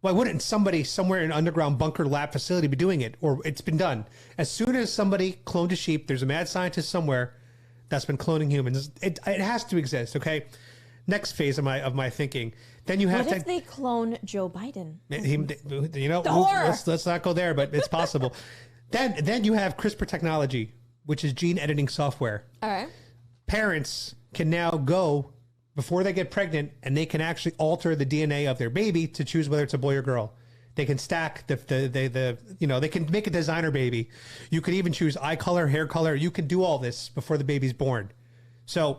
Why wouldn't somebody somewhere in an underground bunker lab facility be doing it? Or it's been done. As soon as somebody cloned a sheep, there's a mad scientist somewhere that's been cloning humans. It has to exist, okay? Next phase of my thinking. Then you have what if they clone Joe Biden? Let's not go there, but it's possible. Then you have CRISPR technology, which is gene editing software. All right. Parents can now go before they get pregnant, and they can actually alter the DNA of their baby to choose whether it's a boy or girl. They can stack they can make a designer baby. You could even choose eye color, hair color. You can do all this before the baby's born. So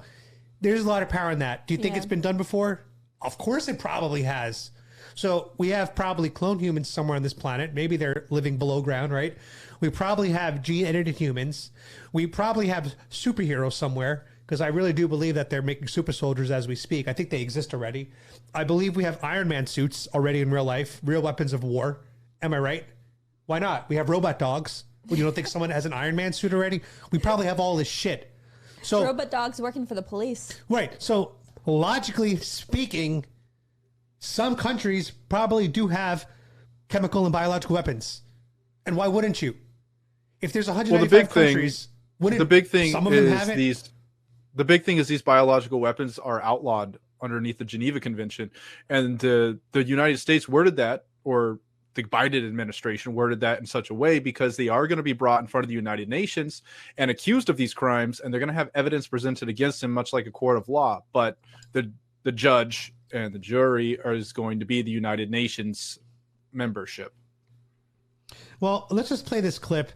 there's a lot of power in that. Do you think it's been done before? Of course it probably has. So we have probably cloned humans somewhere on this planet. Maybe they're living below ground, right? We probably have gene edited humans. We probably have superheroes somewhere, because I really do believe that they're making super soldiers as we speak. I think they exist already. I believe we have Iron Man suits already in real life, real weapons of war. Am I right? Why not? We have robot dogs. Well, you don't think someone has an Iron Man suit already? We probably have all this shit. So robot dogs working for the police. Right. So logically speaking, some countries probably do have chemical and biological weapons. And why wouldn't you? If there's 195 countries, wouldn't some of them have it? The big thing is these biological weapons are outlawed underneath the Geneva Convention. And the United States worded that, or the Biden administration worded that in such a way because they are going to be brought in front of the United Nations and accused of these crimes, and they're going to have evidence presented against them, much like a court of law. But the judge and the jury is going to be the United Nations membership. Well, let's just play this clip.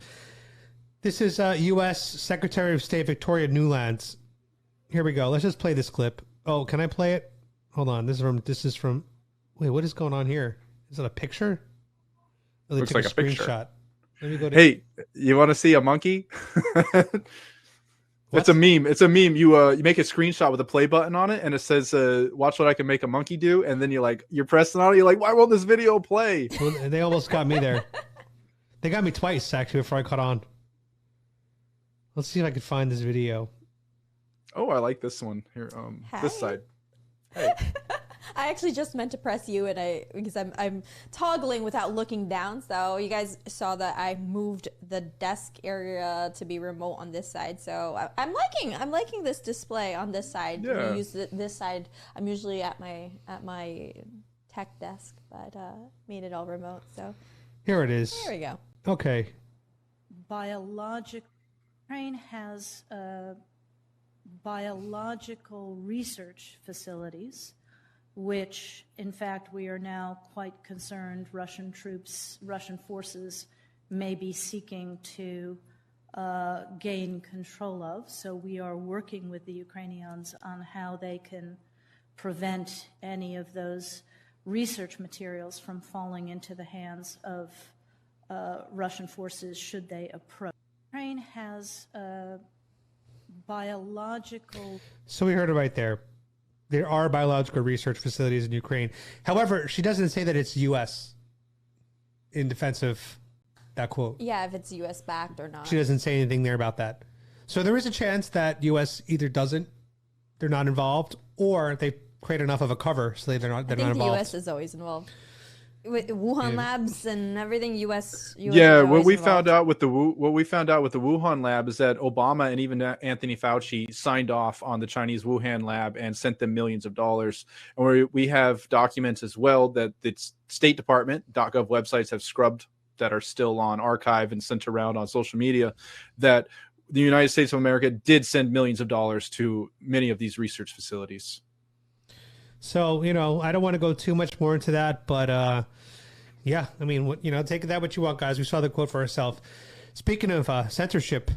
This is U.S. Secretary of State Victoria Nuland's. Here we go. Let's just play this clip. Oh, can I play it? Hold on. This is from. Wait, what is going on here? Is it a picture? Oh, looks like a screenshot. Picture. Let me go to. Hey, you want to see a monkey? It's a meme. It's a meme. You make a screenshot with a play button on it, and it says, "Watch what I can make a monkey do." And then you're pressing on it. You're like, "Why won't this video play?" Well, they almost got me there. They got me twice actually before I caught on. Let's see if I can find this video. Oh, I like this one here. This side. Hey. I actually just meant to press you, because I'm toggling without looking down. So you guys saw that I moved the desk area to be remote on this side. So I'm liking this display on this side. Yeah. You use this side. I'm usually at my tech desk, but made it all remote. So here it is. There we go. Okay. Ukraine has biological research facilities, which, in fact, we are now quite concerned Russian forces may be seeking to gain control of. So we are working with the Ukrainians on how they can prevent any of those research materials from falling into the hands of Russian forces should they approach. Ukraine has biological... So we heard it right there. There are biological research facilities in Ukraine. However, she doesn't say that it's U.S. in defense of that quote. Yeah, if it's U.S. backed or not. She doesn't say anything there about that. So there is a chance that U.S. either they're not involved, or they create enough of a cover so they're not involved. I think the U.S. is always involved. With Wuhan labs and everything, U.S. Yeah, what we found out with the Wuhan lab is that Obama and even Anthony Fauci signed off on the Chinese Wuhan lab and sent them millions of dollars. And we have documents as well that the State Department .gov websites have scrubbed that are still on archive and sent around on social media, that the United States of America did send millions of dollars to many of these research facilities. So, I don't want to go too much more into that, but yeah, I mean, take that what you want, guys. We saw the quote for ourselves. Speaking of censorship,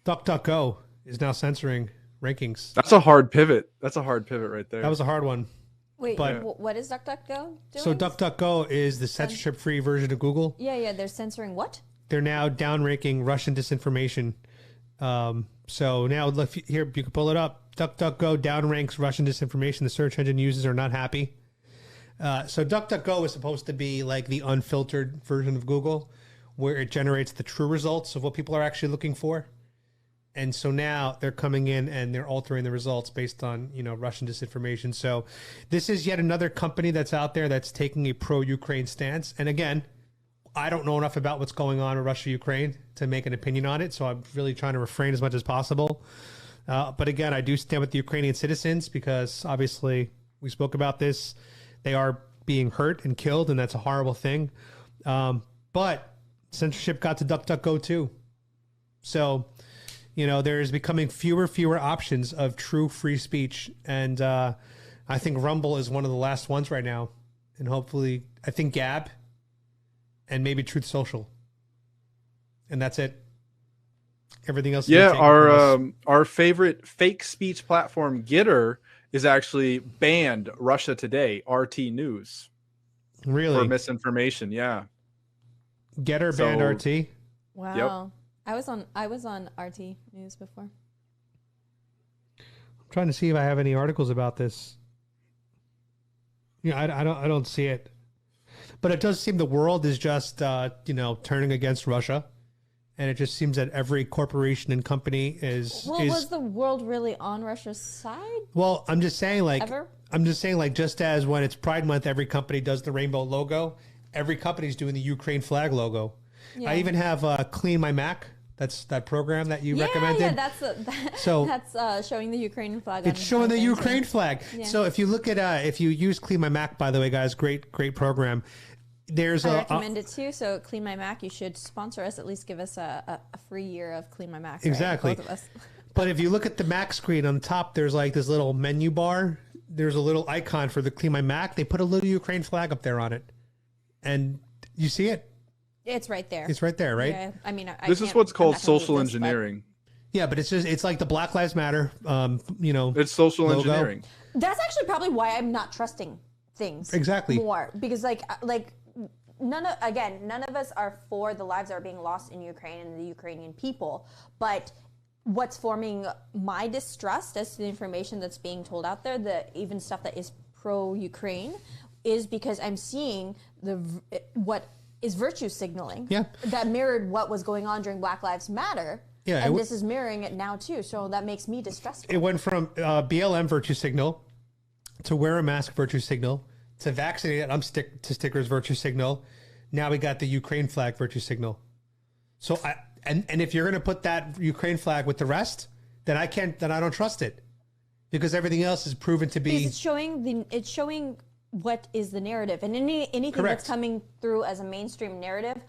DuckDuckGo is now censoring rankings. That's a hard pivot. That's a hard pivot right there. That was a hard one. Wait, what is DuckDuckGo doing? So DuckDuckGo is the censorship-free version of Google. Yeah, they're censoring what? They're now downranking Russian disinformation. So now, here, you can pull it up. DuckDuckGo downranks Russian disinformation. The search engine users are not happy. So DuckDuckGo is supposed to be like the unfiltered version of Google, where it generates the true results of what people are actually looking for. And so now they're coming in and they're altering the results based on, Russian disinformation. So this is yet another company that's out there that's taking a pro-Ukraine stance. And again, I don't know enough about what's going on in Russia-Ukraine to make an opinion on it. So I'm really trying to refrain as much as possible. But again, I do stand with the Ukrainian citizens because obviously we spoke about this. They are being hurt and killed, and that's a horrible thing. But censorship got to DuckDuckGo too. So, there's becoming fewer options of true free speech. And I think Rumble is one of the last ones right now. And hopefully, I think Gab and maybe Truth Social. And that's it. Everything else. Yeah, our favorite fake speech platform, Gitter, is actually banned Russia Today, RT News. Really? For misinformation, yeah. Getter banned RT? Wow. Yep. I was on RT News before. I'm trying to see if I have any articles about this. I don't see it. But it does seem the world is just turning against Russia. And it just seems that every corporation and company is... Well, was the world really on Russia's side? Well, I'm just saying, Ever? Just as when it's Pride Month, every company does the rainbow logo. Every company's doing the Ukraine flag logo. Yeah. I even have Clean My Mac. That's that program that you recommended. Yeah, that's showing the Ukraine flag. It's showing the Ukraine flag. Yeah. So if you look at, if you use Clean My Mac, by the way, guys, great program. I recommend it too. So Clean My Mac, you should sponsor us. At least give us a free year of Clean My Mac. Exactly. Right? Both of us. But if you look at the Mac screen on top, there's like this little menu bar. There's a little icon for the Clean My Mac. They put a little Ukraine flag up there on it, and you see it. It's right there. It's right there, right? Yeah. I mean, this is what's called social engineering. Yeah, but it's like the Black Lives Matter. It's social logo. Engineering. That's actually probably why I'm not trusting things more, because like none of us are for the lives that are being lost in Ukraine and the Ukrainian people, but what's forming my distrust as to the information that's being told out there, even stuff that is pro-Ukraine, is because I'm seeing what is virtue signaling that mirrored what was going on during Black Lives Matter. Yeah, and this is mirroring it now too. So that makes me distrustful. It went from BLM virtue signal to wear a mask virtue signal to vaccinate to stickers virtue signal. Now we got the Ukraine flag virtue signal. So and if you're going to put that Ukraine flag with the rest, then I don't trust it, because everything else is proven to be. Because it's showing what is the narrative, and anything Correct. that's coming through as a mainstream narrative,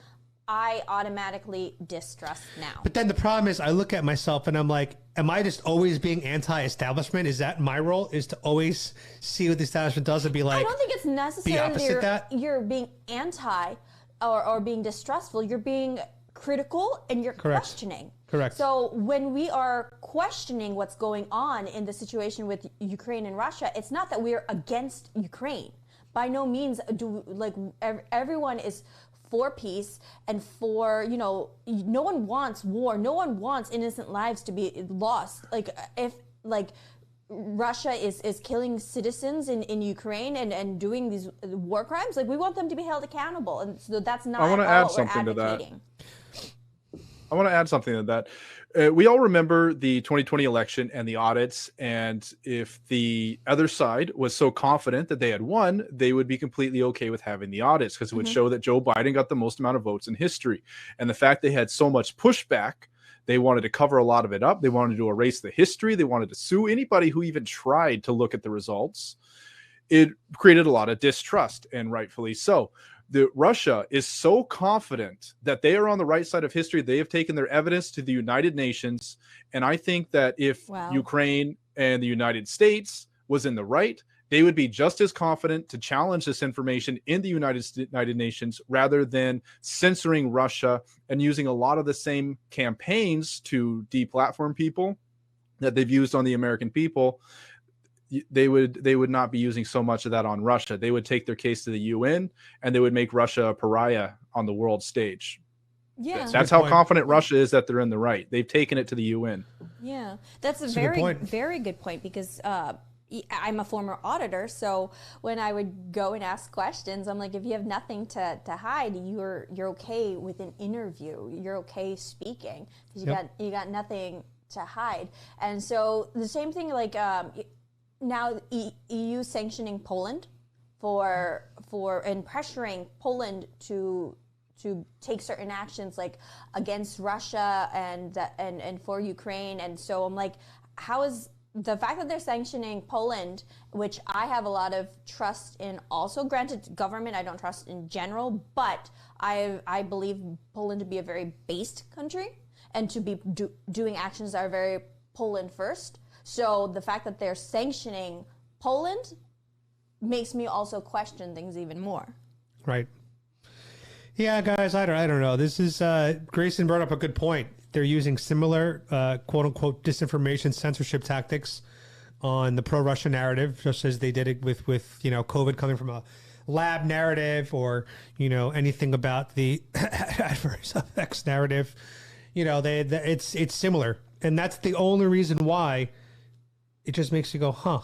I automatically distrust now. But then the problem is, I look at myself and I'm like, am I just always being anti-establishment? Is that my role? Is to always see what the establishment does and be like, I don't think it's necessarily you're being anti or being distrustful. You're being critical and you're questioning. Correct. So when we are questioning what's going on in the situation with Ukraine and Russia, it's not that we're against Ukraine. By no means everyone is for peace and for, no one wants war. No one wants innocent lives to be lost. If Russia is killing citizens in Ukraine and doing these war crimes, we want them to be held accountable. And so that's not what we're advocating. I want to add something to that. We all remember the 2020 election and the audits, and if the other side was so confident that they had won, they would be completely okay with having the audits, because it would show that Joe Biden got the most amount of votes in history. And the fact they had so much pushback, they wanted to cover a lot of it up. They wanted to erase the history. They wanted to sue anybody who even tried to look at the results. It created a lot of distrust, and rightfully so. Russia is so confident that they are on the right side of history. They have taken their evidence to the United Nations. And I think that if Ukraine and the United States was in the right, they would be just as confident to challenge this information in the United Nations, rather than censoring Russia and using a lot of the same campaigns to deplatform people that they've used on the American people. They would not be using so much of that on Russia. They would take their case to the UN, and they would make Russia a pariah on the world stage. Yeah, that's how confident Russia is that they're in the right. They've taken it to the UN. Yeah, that's a very good point, because I'm a former auditor. So when I would go and ask questions, I'm like, if you have nothing to hide, you're okay with an interview. You're okay speaking because you got nothing to hide. And so the same thing, now EU sanctioning Poland for and pressuring Poland to take certain actions against Russia and for Ukraine. And so I'm like, how is the fact that they're sanctioning Poland, which I have a lot of trust in also, granted government I don't trust in general, but I believe Poland to be a very based country and to be doing actions that are very Poland first. So the fact that they're sanctioning Poland makes me also question things even more. Right. Yeah, guys, I don't know. This is Grayson brought up a good point. They're using similar quote unquote disinformation censorship tactics on the pro-Russia narrative, just as they did it with COVID coming from a lab narrative, or anything about the adverse effects narrative. It's similar, and that's the only reason why. It just makes you go, huh,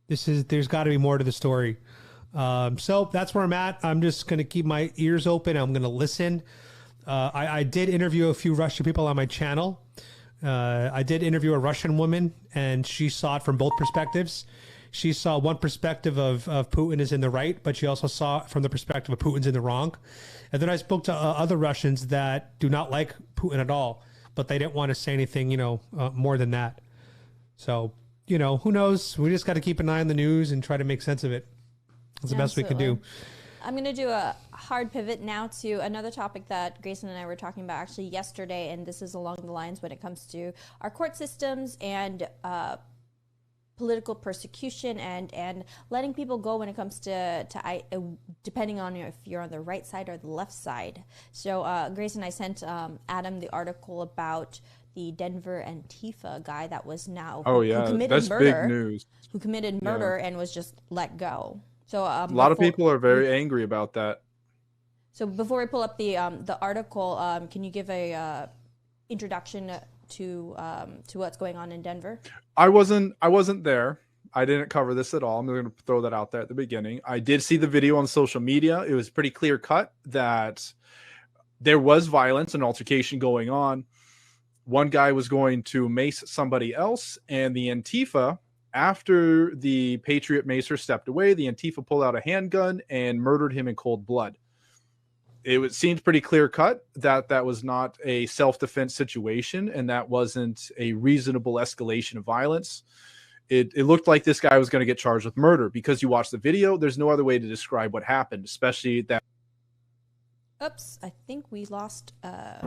there's got to be more to the story. So that's where I'm at. I'm just going to keep my ears open. I'm going to listen. I did interview a few Russian people on my channel. I did interview a Russian woman, and she saw it from both perspectives. She saw one perspective of Putin is in the right, but she also saw it from the perspective of Putin's in the wrong. And then I spoke to other Russians that do not like Putin at all, but they didn't want to say anything, more than that. So, who knows? We just got to keep an eye on the news and try to make sense of it. That's the best we can do. I'm going to do a hard pivot now to another topic that Grayson and I were talking about actually yesterday, and this is along the lines when it comes to our court systems and political persecution and letting people go when it comes to depending on if you're on the right side or the left side. So Grayson, I sent Adam the article about the Denver Antifa guy that was now who committed murder. Big news. Who committed murder and was just let go. So a lot of people are very angry about that. So before we pull up the article, can you give a introduction to what's going on in Denver? I wasn't there. I didn't cover this at all. I'm going to throw that out there at the beginning. I did see the video on social media. It was pretty clear cut that there was violence and altercation going on. One guy was going to mace somebody else, and the Antifa, after the Patriot Macer stepped away, the Antifa pulled out a handgun and murdered him in cold blood. It seemed pretty clear cut that that was not a self-defense situation, and that wasn't a reasonable escalation of violence. It looked like this guy was going to get charged with murder because you watch the video. There's no other way to describe what happened, especially that. Oops, I think we lost. Did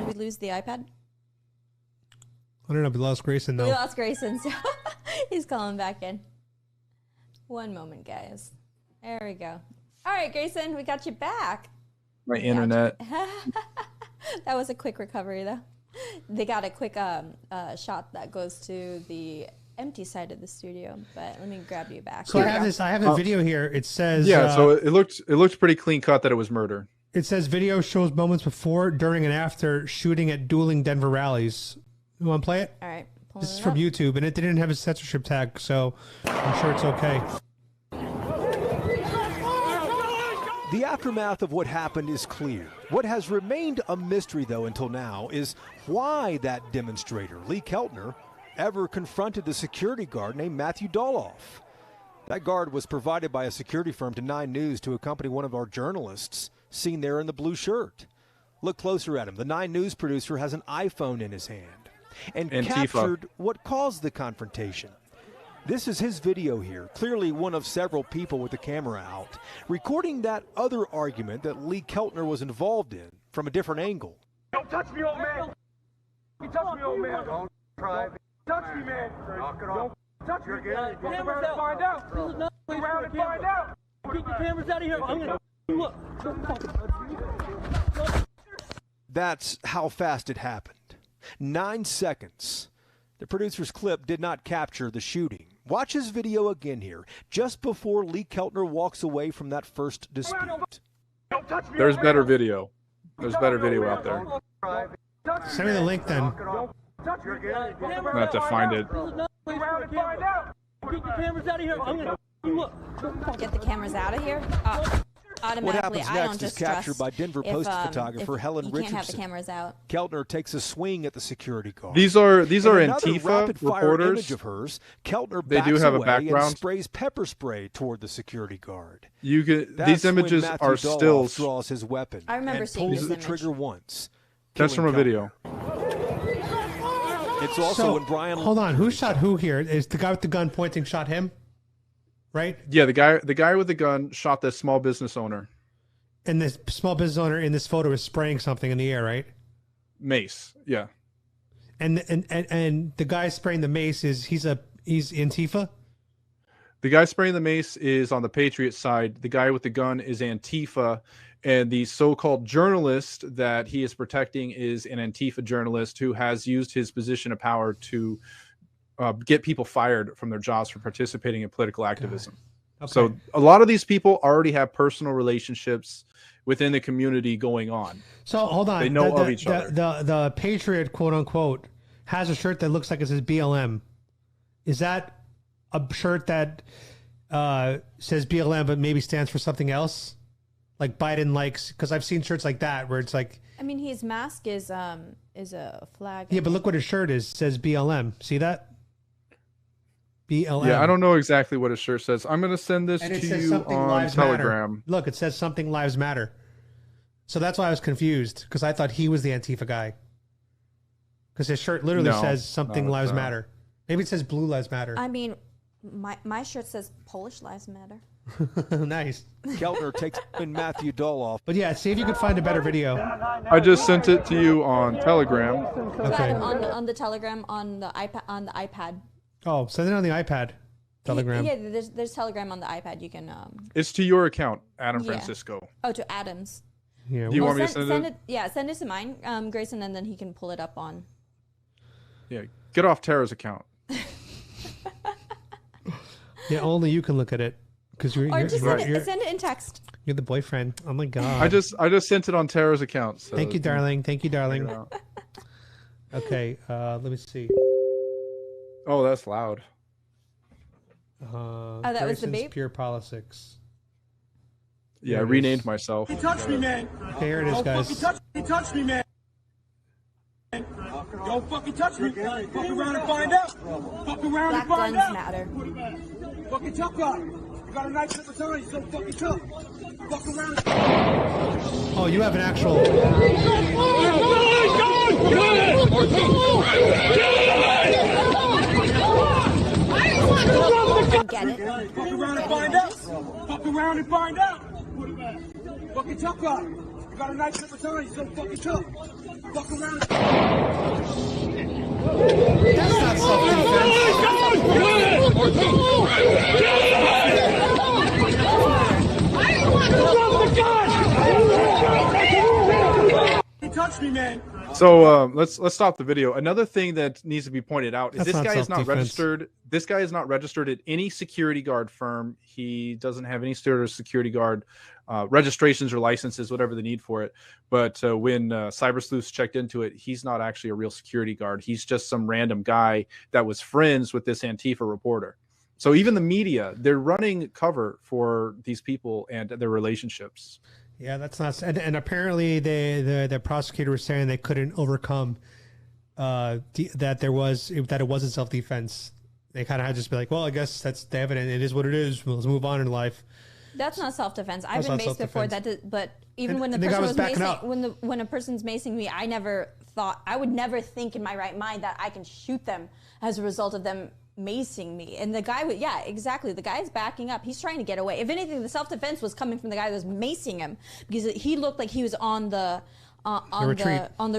we lose the iPad? I don't know. We lost Grayson though. We lost Grayson, so he's calling back in. One moment, guys. There we go. All right, Grayson, we got you back. My internet. That was a quick recovery, though. They got a quick shot that goes to the empty side of the studio, but let me grab you back. So I have a video here. It says so it looked pretty clean cut that it was murder. It says video shows moments before, during, and after shooting at dueling Denver rallies. You want to play it? All right. This is from YouTube, and it didn't have a censorship tag, so I'm sure it's okay. The aftermath of what happened is clear. What has remained a mystery, though, until now is why that demonstrator, Lee Keltner, ever confronted the security guard named Matthew Doloff. That guard was provided by a security firm to 9 News to accompany one of our journalists, seen there in the blue shirt. Look closer at him. The 9 News producer has an iPhone in his hand and captured what caused the confrontation. This is his video here, clearly one of several people with the camera out, recording that other argument that Lee Keltner was involved in from a different angle. Don't touch me, old man! You touch me, old man! Don't try. Touch me, man! Knock it off. Touch me! Get around and find out! Get around and find out! Keep your cameras out of here! I'm gonna you up! That's how fast it happened. 9 seconds. The producer's clip did not capture the shooting. Watch his video again here, just before Lee Keltner walks away from that first dispute. There's better video. There's better video out there. Send me the link then. I'm gonna have to find it. Keep your cameras out of here. I'm gonna you up. Get the cameras out of here. What happens next is captured by Denver Post photographer Helen Richardson. You can't have the cameras out. Keltner takes a swing at the security guard. These are Antifa reporters. Image of hers, Keltner they do have a background. And sprays pepper spray toward the security guard. These images are stills. Draws his weapon. I remember seeing this image. Pulls the trigger once. That's from a video. It's also when Brian. Hold on, who shot who here? Is the guy with the gun pointing shot him? Right? Yeah, the guy with the gun shot the small business owner. And the small business owner in this photo is spraying something in the air, right? Mace, yeah. And the guy spraying the mace he's Antifa? The guy spraying the mace is on the Patriot side. The guy with the gun is Antifa, and the so-called journalist that he is protecting is an Antifa journalist who has used his position of power to get people fired from their jobs for participating in political activism. Okay. So a lot of these people already have personal relationships within the community going on. So hold on. They know of each other. The Patriot, quote unquote, has a shirt that looks like it says BLM. Is that a shirt that says BLM but maybe stands for something else? Like Biden likes, because I've seen shirts like that where it's like. I mean, his mask is a flag. Yeah, but look what his shirt is. It says BLM. See that? BLM. Yeah, I don't know exactly what his shirt says. I'm going to send this to you on Telegram. Matter. Look, it says something lives matter. So that's why I was confused, because I thought he was the Antifa guy. Because his shirt literally says something lives matter. Maybe it says blue lives matter. I mean, my shirt says Polish lives matter. Nice. Keltner takes in Matthew Doloff. But yeah, see if you could find a better video. I just sent it to you on Telegram. Okay. On the Telegram on the iPad. Oh, send it on the iPad. Telegram. Yeah, there's Telegram on the iPad. You can. It's to your account, Adam Francisco. Oh, to Adam's. Yeah. Do you want me to send it? Yeah, send it to mine, Grayson, and then he can pull it up on. Yeah, get off Tara's account. Yeah, only you can look at it because you're. Or just send it in text. You're the boyfriend. Oh my god. I just sent it on Tara's account. So Thank you, darling. Thank you, darling. Okay, let me see. Oh, that's loud. That was the babe? Pure politics. Yeah, I renamed myself. He touched me, man. Okay, here it is, guys. He touched me, man. Don't fucking touch me. Fuck around and find out. Fuck around and find out. Black guns matter. Fucking tough guy. You got a nice slip of tongue, so fucking tough. Fuck around and... Oh, you have an actual... Get it. Fuck around and find out. Fuck around and find out. Fucking tough guy. You got a nice slip of tongue, so fucking tough. Fuck around and... That's not self-defense. He touched me, man. So let's stop the video. Another thing that needs to be pointed out is That's this not guy is not self-defense. registered. This guy is not registered at any security guard firm. He doesn't have any sort of security guard registrations or licenses, whatever the need for it. But when Cyber Sleuths checked into it, he's not actually a real security guard. He's just some random guy that was friends with this Antifa reporter. So even the media, they're running cover for these people and their relationships. Yeah, that's not... And apparently the prosecutor was saying they couldn't overcome that it wasn't self-defense. They kind of had to just be like, well, I guess that's the evidence. It is what it is. Let's move on in life. That's not self-defense. I've been maced before. But even when the guy person was was backing macing, up. when a person's macing me, I would never think in my right mind that I can shoot them as a result of them macing me. And the guy would, yeah, exactly. The guy's backing up. He's trying to get away. If anything, the self-defense was coming from the guy that was macing him because he looked like he was on the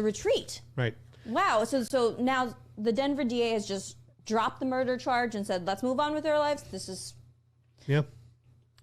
retreat. Right. Wow. So now the Denver DA has just dropped the murder charge and said, let's move on with our lives. This is... Yeah.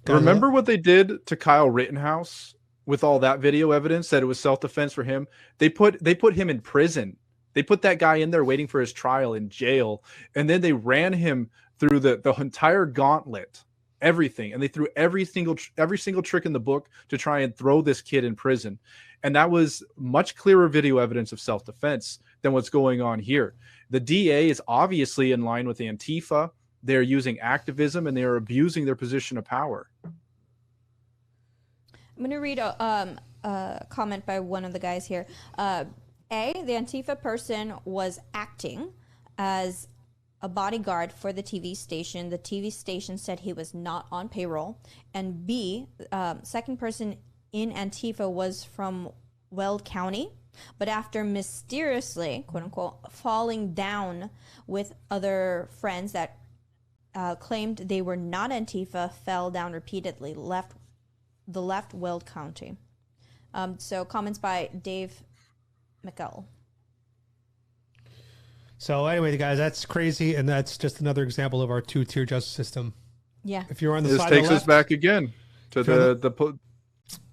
Remember what they did to Kyle Rittenhouse with all that video evidence that it was self-defense for him? They put him in prison. They put that guy in there waiting for his trial in jail, and then they ran him through the entire gauntlet, everything, and they threw every single trick in the book to try and throw this kid in prison. And that was much clearer video evidence of self-defense than what's going on here. The DA is obviously in line with Antifa. They're using activism and they are abusing their position of power. I'm going to read a comment by one of the guys here. The Antifa person was acting as a bodyguard for the TV station. The TV station said he was not on payroll. And B, second person in Antifa was from Weld County, but after mysteriously, quote unquote, falling down with other friends that claimed they were not Antifa, fell down repeatedly, left Weld County. So comments by Dave McCall. So anyway, guys, that's crazy, and that's just another example of our two-tier justice system. Yeah. If you're on the this side takes of the us left, back again to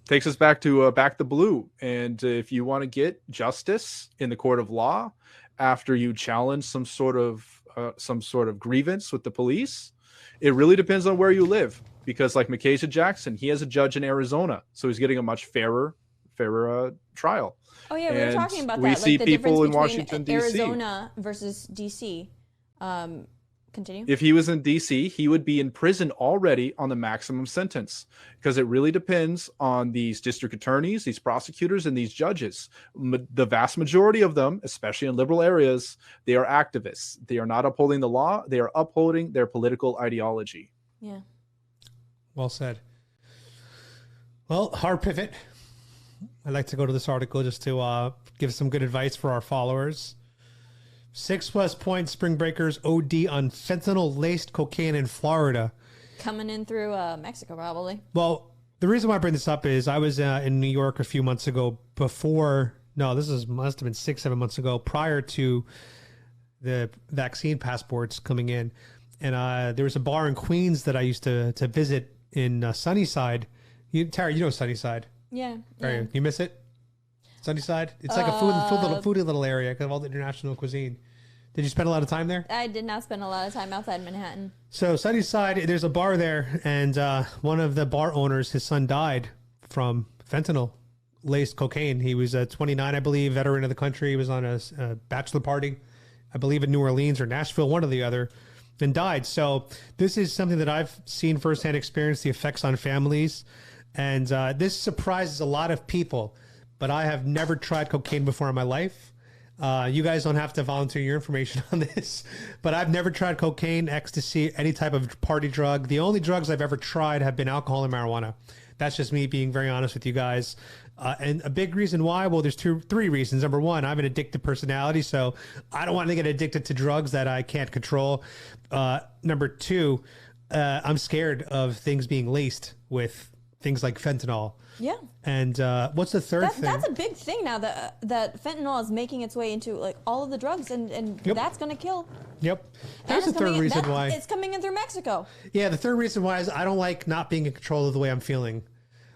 takes us back to back the blue. And if you want to get justice in the court of law after you challenge some sort of grievance with the police, it really depends on where you live. Because like Micaiah Jackson, he has a judge in Arizona, so he's getting a much fairer trial. Oh yeah, we were talking about that. We see the people in difference Washington, between D.C. Arizona versus D.C. Continue. If he was in D.C., he would be in prison already on the maximum sentence, because it really depends on these district attorneys, these prosecutors, and these judges. The vast majority of them, especially in liberal areas, they are activists. They are not upholding the law. They are upholding their political ideology. Yeah. Well said. Well, hard pivot. I'd like to go to this article just to give some good advice for our followers. 6 West Point spring breakers OD on fentanyl-laced cocaine in Florida. Coming in through Mexico, probably. Well, the reason why I bring this up is I was in New York a few months ago must have been 6-7 months ago, prior to the vaccine passports coming in. And there was a bar in Queens that I used to visit in Sunnyside. Tara, you know Sunnyside. Yeah. Right. You miss it? Sunnyside? It's like a foodie little area because of all the international cuisine. Did you spend a lot of time there? I did not spend a lot of time outside Manhattan. So Sunnyside, there's a bar there, and one of the bar owners, his son died from fentanyl-laced cocaine. He was 29, I believe, veteran of the country. He was on a bachelor party, I believe in New Orleans or Nashville, one or the other, and died. So this is something that I've seen firsthand experience, the effects on families. And this surprises a lot of people, but I have never tried cocaine before in my life. You guys don't have to volunteer your information on this, but I've never tried cocaine, ecstasy, any type of party drug. The only drugs I've ever tried have been alcohol and marijuana. That's just me being very honest with you guys. And a big reason why, well, there's three reasons. Number one, I have an addictive personality, so I don't want to get addicted to drugs that I can't control. Number two, I'm scared of things being laced with things like fentanyl. Yeah. And what's the third thing? That's a big thing now that fentanyl is making its way into like all of the drugs, and that's going to kill. Yep. That's the third reason why. It's coming in through Mexico. Yeah, the third reason why is I don't like not being in control of the way I'm feeling.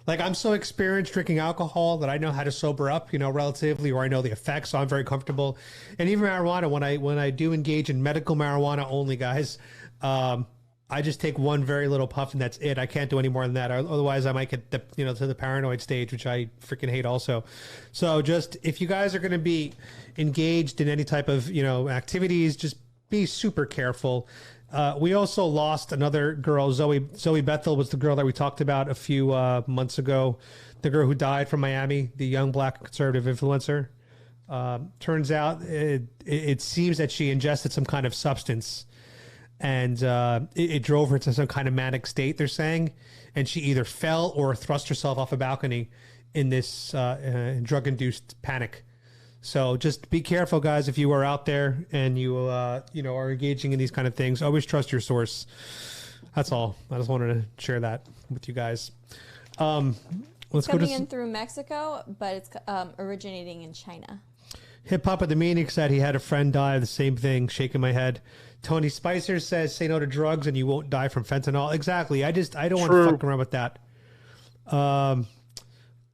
Like, I'm so experienced drinking alcohol that I know how to sober up, relatively, or I know the effects, so I'm very comfortable. And even marijuana, when I do engage in medical marijuana only, guys, I just take one very little puff and that's it. I can't do any more than that. Otherwise, I might get to the paranoid stage, which I freaking hate also. So just if you guys are going to be engaged in any type of, activities, just be super careful. We also lost another girl, Zoe Bethel was the girl that we talked about a few months ago. The girl who died from Miami, the young black conservative influencer. Turns out it seems that she ingested some kind of substance. And it drove her to some kind of manic state, they're saying. And she either fell or thrust herself off a balcony in this drug-induced panic. So just be careful, guys, if you are out there and you are engaging in these kind of things. Always trust your source. That's all. I just wanted to share that with you guys. It's coming in through Mexico, but it's originating in China. Hip Hop of the Meaning said he had a friend die of the same thing, shaking my head. Tony Spicer says, say no to drugs and you won't die from fentanyl. Exactly. I don't want to fuck around with that.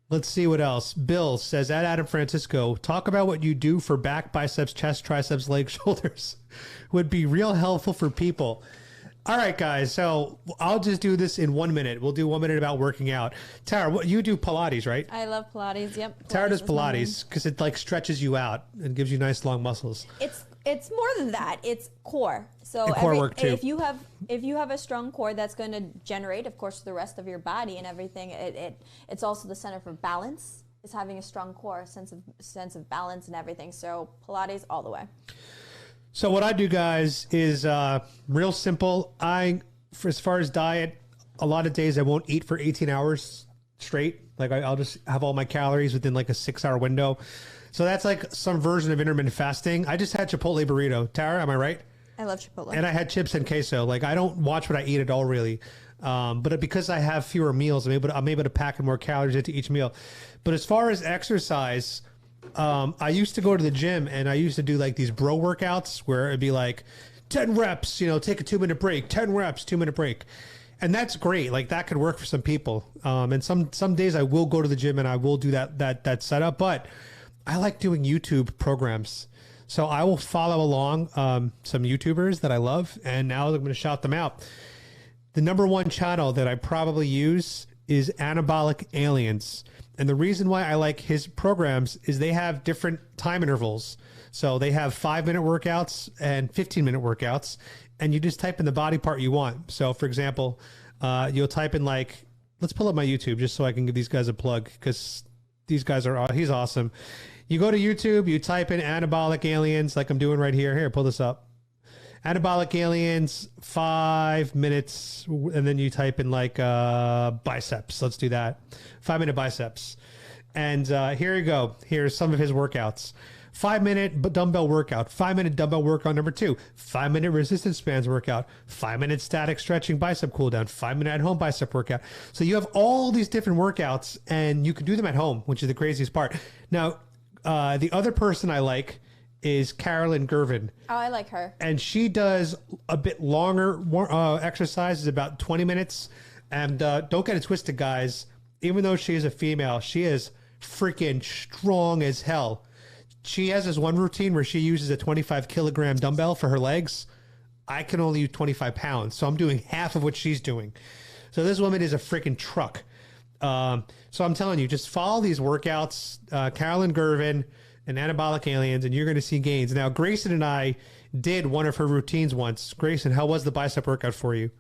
Let's see what else. Bill says, at Adam Francisco, talk about what you do for back, biceps, chest, triceps, legs, shoulders. Would be real helpful for people. All right, guys. So I'll just do this in 1 minute. We'll do 1 minute about working out. Tara, you do Pilates, right? I love Pilates. Yep. Tara does Pilates because it like stretches you out and gives you nice long muscles. It's more than that. It's core. So core work too. If you have a strong core, that's going to generate, of course, the rest of your body and everything. It's also the center for balance. Is having a strong core, sense of balance and everything. So Pilates all the way. So what I do, guys, is real simple. As far as diet, a lot of days I won't eat for 18 hours straight. Like I'll just have all my calories within like a 6-hour window. So that's like some version of intermittent fasting. I just had Chipotle burrito. Tara, am I right? I love Chipotle. And I had chips and queso. Like I don't watch what I eat at all, really. But because I have fewer meals, I'm able to pack in more calories into each meal. But as far as exercise, I used to go to the gym and I used to do like these bro workouts where it'd be like 10 reps, take a 2-minute break, 10 reps, 2-minute break. And that's great. Like that could work for some people. And some days I will go to the gym and I will do that setup, but I like doing YouTube programs. So I will follow along some YouTubers that I love, and now I'm going to shout them out. The number one channel that I probably use is Anabolic Aliens. And the reason why I like his programs is they have different time intervals. So they have 5-minute workouts and 15-minute workouts, and you just type in the body part you want. So, for example, you'll type in like, let's pull up my YouTube just so I can give these guys a plug because these guys he's awesome. You go to YouTube, you type in Anabolic Aliens like I'm doing right here. Here, pull this up. Anabolic Aliens, 5 minutes, and then you type in like biceps. Let's do that. 5-minute biceps. And here you go. Here's some of his workouts. 5-minute dumbbell workout. 5-minute dumbbell workout number 2. 5-minute resistance bands workout. 5-minute static stretching bicep cool down. 5-minute at-home bicep workout. So you have all these different workouts, and you can do them at home, which is the craziest part. Now, the other person I like is Carolyn Girvin. Oh, I like her. And she does a bit longer exercises, about 20 minutes. And don't get it twisted, guys. Even though she is a female, she is freaking strong as hell. she has this one routine where she uses a 25 kilogram dumbbell for her legs. I can only use 25 pounds. So I'm doing half of what she's doing. So this woman is a freaking truck. So I'm telling you, just follow these workouts, Carolyn Girvin and Anabolic Aliens, and you're going to see gains. Now, Grayson and I did one of her routines once. Grayson, how was the bicep workout for you?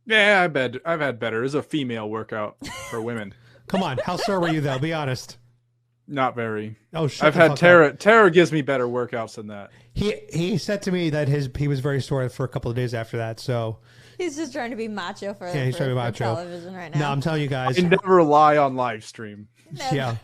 Yeah, I've had better. It was a female workout for women. Come on. How sore were you, though? Be honest. Not very. Oh, shit. I've had Tara. Tara gives me better workouts than that. He said to me that he was very sore for a couple of days after that. So he's just trying to be macho for television right now. No, I'm telling you guys. I never lie on live stream. Yeah.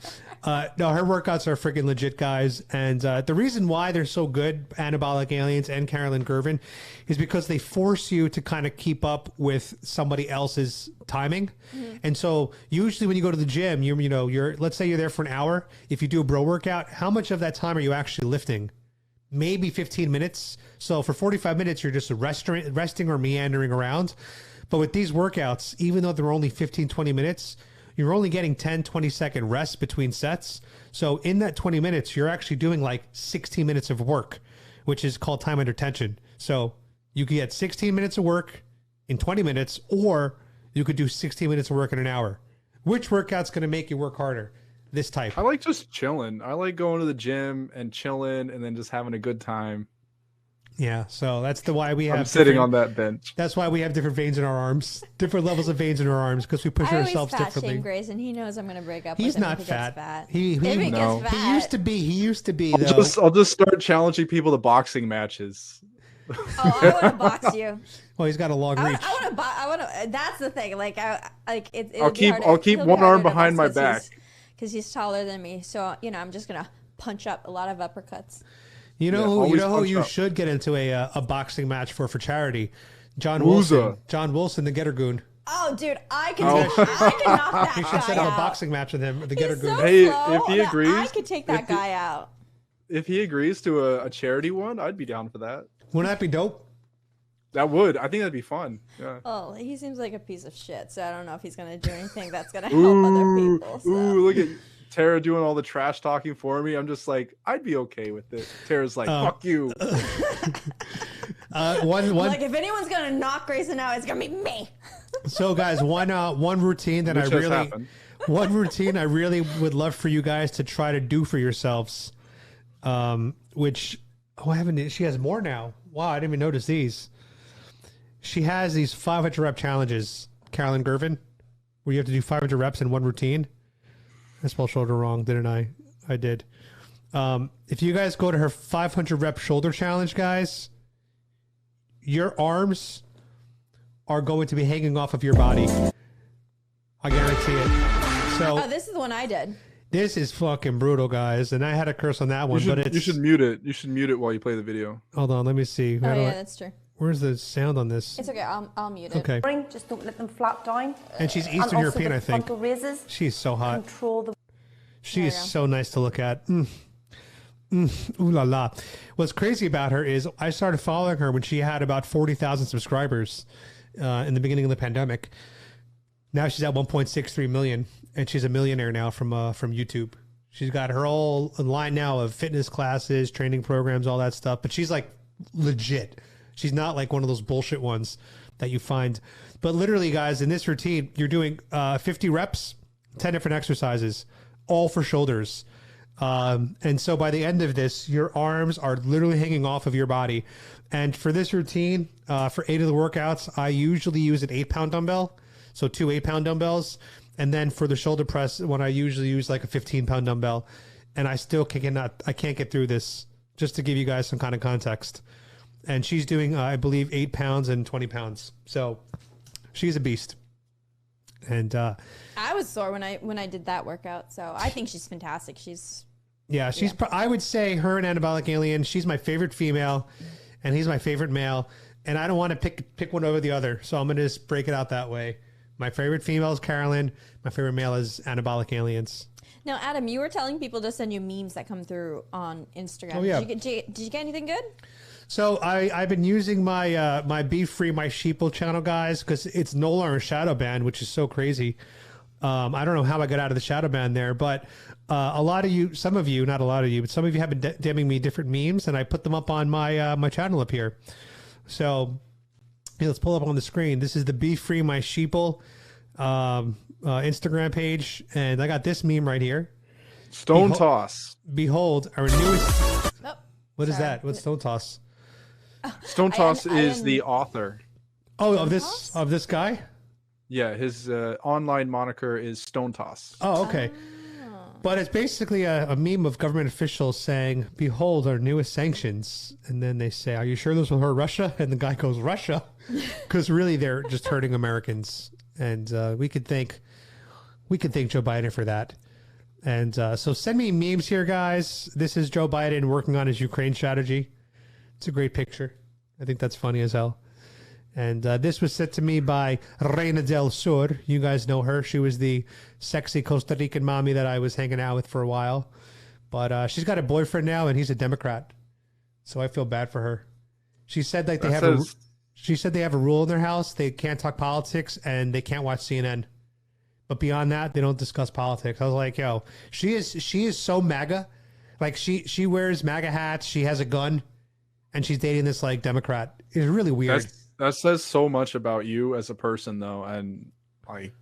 No, her workouts are freaking legit, guys. And the reason why they're so good, Anabolic Aliens and Carolyn Girvin, is because they force you to kind of keep up with somebody else's timing. Mm-hmm. And so usually when you go to the gym, you're let's say you're there for an hour. If you do a bro workout, how much of that time are you actually lifting? Maybe 15 minutes. So for 45 minutes, you're just resting or meandering around. But with these workouts, even though they're only 15, 20 minutes, you're only getting 10, 20-second rest between sets. So in that 20 minutes, you're actually doing like 16 minutes of work, which is called time under tension. So you could get 16 minutes of work in 20 minutes, or you could do 16 minutes of work in an hour. Which workout's going to make you work harder? This type. I like just chilling. I like going to the gym and chilling and then just having a good time. Yeah, so that's why we have. I'm sitting on that bench. That's why we have different veins in our arms, different levels of veins in our arms, because we push ourselves differently. I always fat shame Grayson. He knows I'm going to break up. He's with him not if fat. He gets fat. He used to be. He used to be. I'll just start challenging people to boxing matches. Oh, I want to box you. Well, he's got a long reach. I want to. That's the thing. I'll keep one arm behind my back because he's taller than me. So I'm just gonna punch up a lot of uppercuts. You know who you should get into a boxing match for charity? John Wilson. John Wilson, the Getter Goon. Oh, dude, I can knock that guy out. You should set up a boxing match with him, the Getter Goon. Hey, if he agrees, I could take that guy out. If he agrees to a charity one, I'd be down for that. Wouldn't that be dope? That would. I think that'd be fun. Yeah. Oh, he seems like a piece of shit, so I don't know if he's gonna do anything that's gonna help other people. So. Ooh, look at Tara doing all the trash talking for me. I'm just like, I'd be okay with it. Tara's like, fuck you. Like, if anyone's gonna knock Grayson out, it's gonna be me. So, guys, one routine that I really would love for you guys to try to do for yourselves. She has more now. Wow, I didn't even notice these. She has these 500 rep challenges, Carolyn Girvin, where you have to do 500 reps in one routine. I spelled shoulder wrong, didn't I? I did. If you guys go to her 500 rep shoulder challenge, guys, your arms are going to be hanging off of your body. I guarantee it. So, this is the one I did. This is fucking brutal, guys. And I had a curse on that one, you should mute it. You should mute it while you play the video. Hold on, let me see. That's true. Where's the sound on this? It's okay. I'll mute it. Okay. Just don't let them flap down. And she's Eastern European, I think. She's so hot. She is so nice to look at. Ooh la la. What's crazy about her is I started following her when she had about 40,000 subscribers in the beginning of the pandemic. Now she's at 1.63 million, and she's a millionaire now from YouTube. She's got her whole line now of fitness classes, training programs, all that stuff. But she's like legit. She's not like one of those bullshit ones that you find. But literally, guys, in this routine, you're doing 50 reps, 10 different exercises, all for shoulders. And so by the end of this, your arms are literally hanging off of your body. And for this routine, for 8 of the workouts, I usually use an 8-pound dumbbell. So 2 8-pound dumbbells. And then for the shoulder press, when I usually use like a 15-pound dumbbell. And I still I can't get through this, just to give you guys some kind of context. And she's doing, I believe, 8 pounds and 20 pounds. So she's a beast. And I was sore when I did that workout. So I think she's fantastic. I would say her and Anabolic Alien, she's my favorite female, and he's my favorite male. And I don't want to pick one over the other. So I'm going to just break it out that way. My favorite female is Carolyn. My favorite male is Anabolic Aliens. Now, Adam, you were telling people to send you memes that come through on Instagram. Oh, yeah. Did you get anything good? So I've been using my my Be Free My Sheeple channel, guys, because it's no longer shadow banned, which is so crazy. I don't know how I got out of the shadow band there, but a lot of you, some of you, not a lot of you, but some of you have been DMing me different memes, and I put them up on my my channel up here. So let's pull up on the screen. This is the Be Free My Sheeple Instagram page, and I got this meme right here. Stone toss. Behold, our newest. What is that? What's Stone Toss? Stone Toss is the author. Oh, of this guy? Yeah, his online moniker is Stone Toss. Oh, okay. But it's basically a meme of government officials saying, "Behold our newest sanctions," and then they say, "Are you sure those will hurt Russia?" And the guy goes, "Russia," because really they're just hurting Americans, and we could thank Joe Biden for that. And so send me memes here, guys. This is Joe Biden working on his Ukraine strategy. It's a great picture. I think that's funny as hell. And this was sent to me by Reina del Sur. You guys know her. She was the sexy Costa Rican mommy that I was hanging out with for a while. But she's got a boyfriend now, and he's a Democrat. So I feel bad for her. She said like she said they have a rule in their house. They can't talk politics, and they can't watch CNN. But beyond that, they don't discuss politics. I was like, yo, she is so MAGA. Like she wears MAGA hats. She has a gun, and she's dating this like Democrat. It's really weird. That says so much about you as a person, though, and like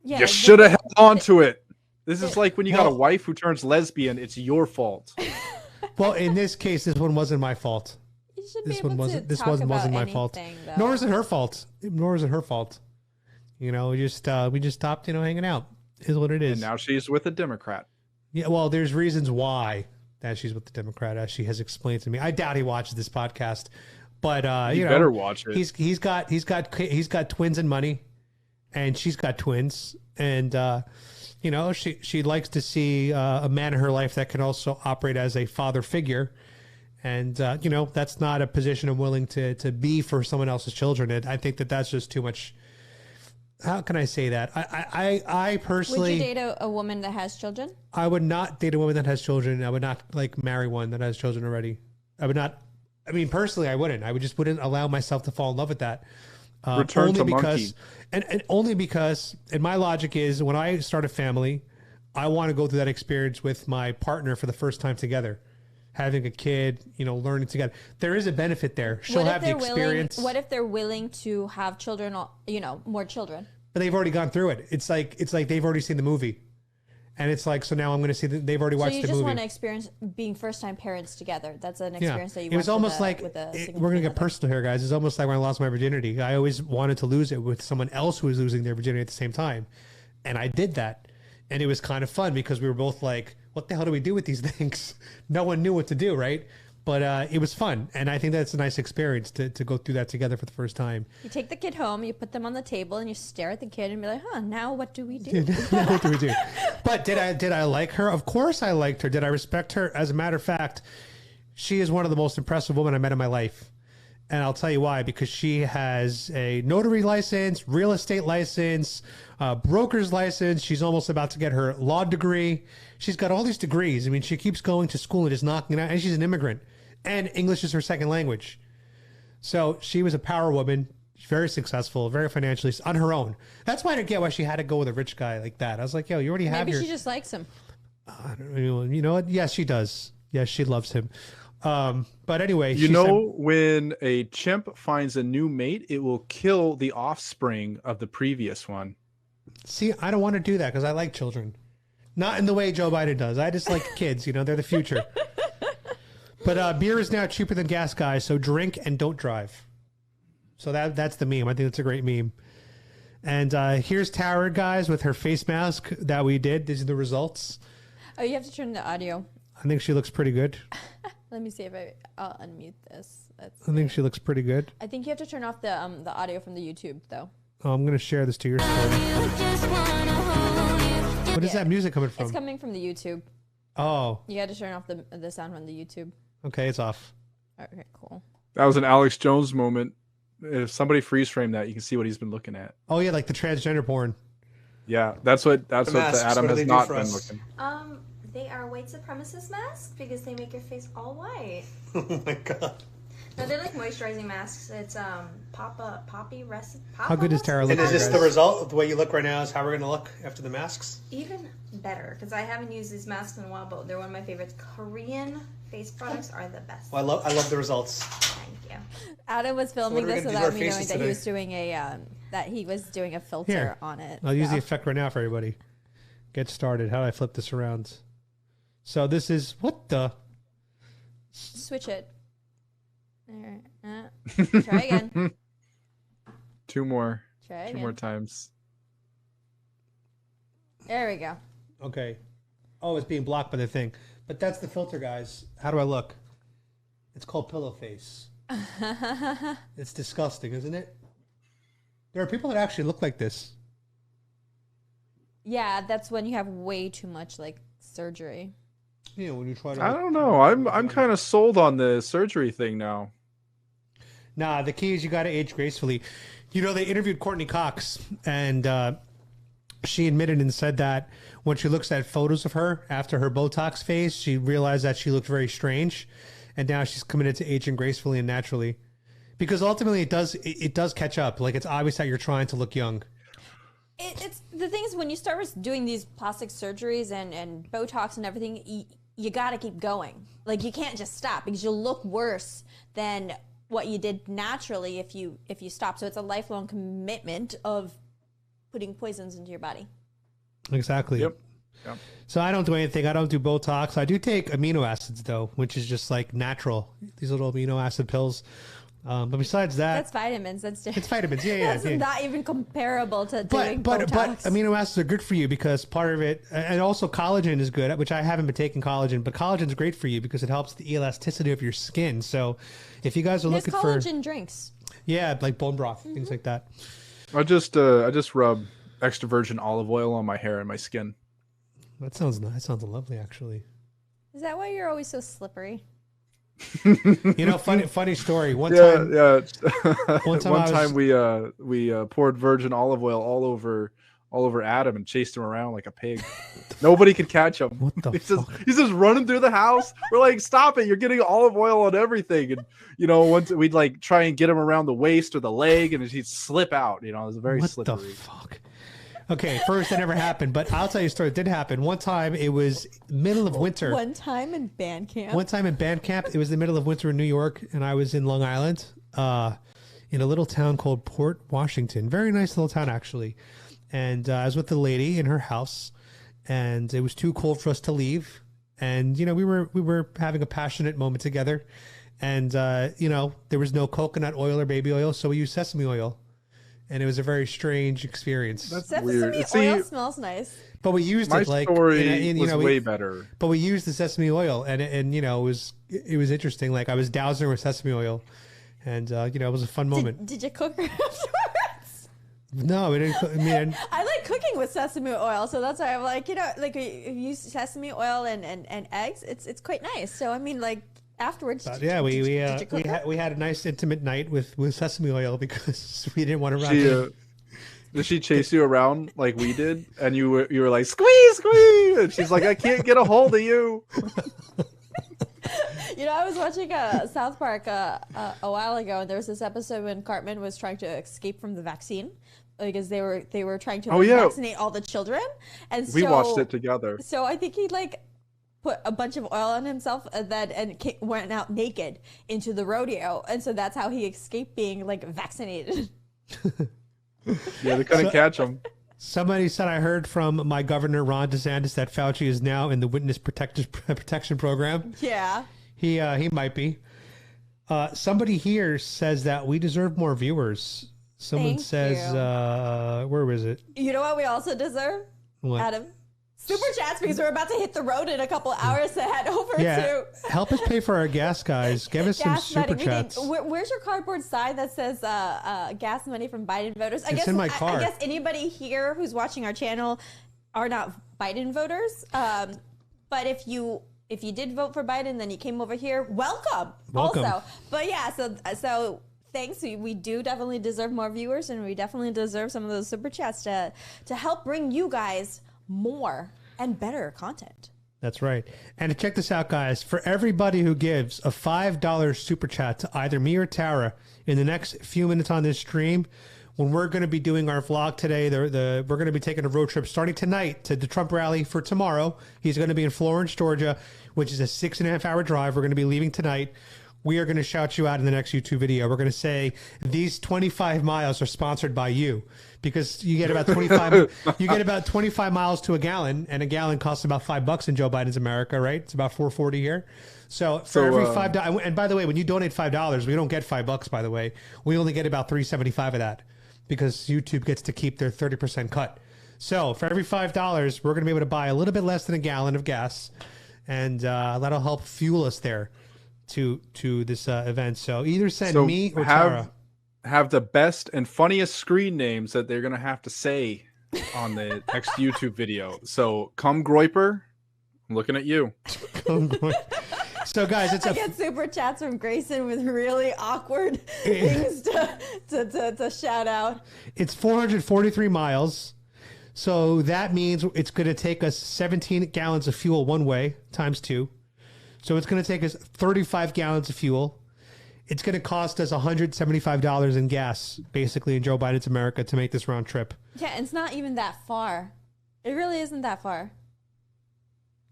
you should have held on to it. This is like when you got a wife who turns lesbian; it's your fault. Well, in this case, this one wasn't my fault. This one wasn't my fault. Nor is it her fault. Nor is it her fault. You know, we just stopped, hanging out. Is what it is. And now she's with a Democrat. Yeah, well, there's reasons why that she's with the Democrat, as she has explained to me. I doubt he watches this podcast. But you better watch it. He's got twins and money, and she's got twins, and she likes to see a man in her life that can also operate as a father figure, and that's not a position I'm willing to be for someone else's children. And I think that's just too much. How can I say that? I personally would you date a woman that has children? I would not date a woman that has children. I would not marry one that has children already. I would not. I mean, personally, I wouldn't. I wouldn't allow myself to fall in love with that. Return to monkey. And only because, and my logic is, when I start a family, I want to go through that experience with my partner for the first time together, having a kid, learning together. There is a benefit there. She'll have the experience. What if they're willing to have children? More children. But they've already gone through it. It's like they've already seen the movie. And it's like, so now I'm going to see that they've already watched the movie. So you just want to experience being first-time parents together. That's an experience that you want. It was almost like, we're going to get personal here, guys. It's almost like when I lost my virginity. I always wanted to lose it with someone else who was losing their virginity at the same time. And I did that. And it was kind of fun because we were both like, what the hell do we do with these things? No one knew what to do, right? But it was fun. And I think that's a nice experience to go through that together for the first time. You take the kid home, you put them on the table, and you stare at the kid and be like, now what do we do? Now what do we do? But did I like her? Of course I liked her. Did I respect her? As a matter of fact, she is one of the most impressive women I met in my life. And I'll tell you why. Because she has a notary license, real estate license, broker's license. She's almost about to get her law degree. She's got all these degrees. I mean, she keeps going to school and just knocking it out. And she's an immigrant. And English is her second language. So she was a power woman, very successful, very financially on her own. That's why I didn't get why she had to go with a rich guy like that. I was like, yo, you already have Maybe she just likes him. I don't know. You know what? Yes, she does. Yes, she loves him. But anyway, when a chimp finds a new mate, it will kill the offspring of the previous one. See, I don't want to do that because I like children. Not in the way Joe Biden does. I just like kids. They're the future. But beer is now cheaper than gas, guys. So drink and don't drive. So that's the meme. I think it's a great meme. And here's Tara, guys, with her face mask that we did. These are the results. Oh, you have to turn the audio. I think she looks pretty good. Let me see if I'll unmute this. I think she looks pretty good. I think you have to turn off the audio from the YouTube, though. Oh, I'm going to share this to your story. What is that music coming from? It's coming from the YouTube. Oh. You got to turn off the sound from the YouTube. Okay, it's off. Okay, cool. That was an Alex Jones moment. If somebody freeze frame that, you can see what he's been looking at. Oh yeah, like the transgender porn. Yeah, that's what the Adam has not been looking. They are white supremacist masks because they make your face all white. Oh my god. No, they're like moisturizing masks. It's poppy recipe. How good is Tara looking? And is this the result of the way you look right now? Is how we're gonna look after the masks? Even better, because I haven't used these masks in a while, but they're one of my favorites. Korean face products are the best. Well, I love the results. Thank you. Adam was filming this without me knowing that he was doing a filter on it. I'll use the effect right now for everybody. Get started. How do I flip this around? So this is what the. Switch it. There. Try again. Two more. Try Two more times. There we go. Okay. Oh, it's being blocked by the thing. But that's the filter, guys. How do I look? It's called pillow face. It's disgusting, isn't it? There are people that actually look like this. Yeah, that's when you have way too much like surgery. Yeah, when you try to. I don't know. I'm kind of sold on the surgery thing now. Nah, the key is you got to age gracefully. You know, they interviewed Courtney Cox, and she admitted and said that when she looks at photos of her after her Botox phase, she realized that she looked very strange, and now she's committed to aging gracefully and naturally. Because ultimately, it does catch up. Like, it's obvious that you're trying to look young. It's the thing is when you start doing these plastic surgeries and Botox and everything, you got to keep going. Like, you can't just stop because you'll look worse than what you did naturally if you stop. So it's a lifelong commitment of putting poisons into your body. Exactly. Yep. So I don't do anything. I don't do Botox. I do take amino acids though, which is just like natural. These little amino acid pills. But besides that, that's vitamins. That's different. It's vitamins. Yeah. That's not even comparable to doing Botox. But amino acids are good for you because part of it, and also collagen is good, which I haven't been taking collagen, but collagen is great for you because it helps the elasticity of your skin. So if you guys are looking for collagen drinks, yeah, like bone broth, things like that. I just rub extra virgin olive oil on my hair and my skin. That sounds nice. That sounds lovely, actually. Is that why you're always so slippery? You know, funny story. One time we poured virgin olive oil all over Adam and chased him around like a pig. Nobody could catch him. What the fuck? He's just running through the house. We're like, stop it! You're getting olive oil on everything. And you know, once we'd like try and get him around the waist or the leg, and he'd slip out. You know, it was very slippery. What the fuck? Okay, first that never happened, but I'll tell you a story. It did happen. One time, it was middle of winter. One time in band camp, it was the middle of winter in New York, and I was in Long Island, in a little town called Port Washington. Very nice little town, actually. And I was with the lady in her house, and it was too cold for us to leave. And you know, we were having a passionate moment together, and you know, there was no coconut oil or baby oil, so we used sesame oil. And it was a very strange experience. That's sesame weird. oil smells nice. But we used My it like story was way better. But we used the sesame oil, and you know, it was interesting. Like I was dousing her with sesame oil, and you know, it was a fun moment. Did you cook her afterwards? No, we didn't. I mean, I like cooking with sesame oil, so that's why I'm like, you know, like if you use sesame oil and eggs, it's quite nice. So I mean, like. Afterwards, we had a nice intimate night with sesame oil because we didn't want to run. Did she chase you around like we did, and you were like squeeze, and she's like, I can't get a hold of you. You know, I was watching South Park a while ago, and there was this episode when Cartman was trying to escape from the vaccine because they were trying to vaccinate all the children, and we watched it together. So I think he put a bunch of oil on himself and went out naked into the rodeo, and so that's how he escaped being like vaccinated. Yeah, they couldn't catch him. Somebody said I heard from my governor Ron DeSantis that Fauci is now in the witness protection program. Yeah, he might be. Somebody here says that we deserve more viewers. Someone says, where was it? You know what we also deserve, what? Adam? Super chats, because we're about to hit the road in a couple hours to head over to. Help us pay for our gas, guys. Give us some super chats. Where's your cardboard sign that says gas money from Biden voters? It's in my car. I guess anybody here who's watching our channel are not Biden voters. But if you did vote for Biden, then you came over here, welcome. Also. But yeah, so thanks. We do definitely deserve more viewers, and we definitely deserve some of those super chats to help bring you guys more and better content. That's right. And check this out, guys. For everybody who gives a $5 super chat to either me or Tara in the next few minutes on this stream, when we're going to be doing our vlog today, we're going to be taking a road trip starting tonight to the Trump rally for tomorrow. He's going to be in Florence, Georgia, which is a 6.5-hour drive. We're going to be leaving tonight. We are going to shout you out in the next YouTube video. We're going to say these 25 miles are sponsored by you, because you get about 25 miles to a gallon, and a gallon costs about $5 in Joe Biden's America, right? It's about $4.40 here. So for every $5, and by the way, when you donate $5, we don't get $5, by the way. We only get about $3.75 of that, because YouTube gets to keep their 30% cut. So for every $5, we're going to be able to buy a little bit less than a gallon of gas, and that'll help fuel us there to this event. So either send me or Tara. Have the best and funniest screen names that they're going to have to say on the next YouTube video. So come Groiper, I'm looking at you. So guys, I get super chats from Grayson with really awkward things to shout out. It's 443 miles. So that means it's going to take us 17 gallons of fuel one way times 2. So it's going to take us 35 gallons of fuel. It's going to cost us $175 in gas, basically, in Joe Biden's America to make this round trip. Yeah, it's not even that far. It really isn't that far.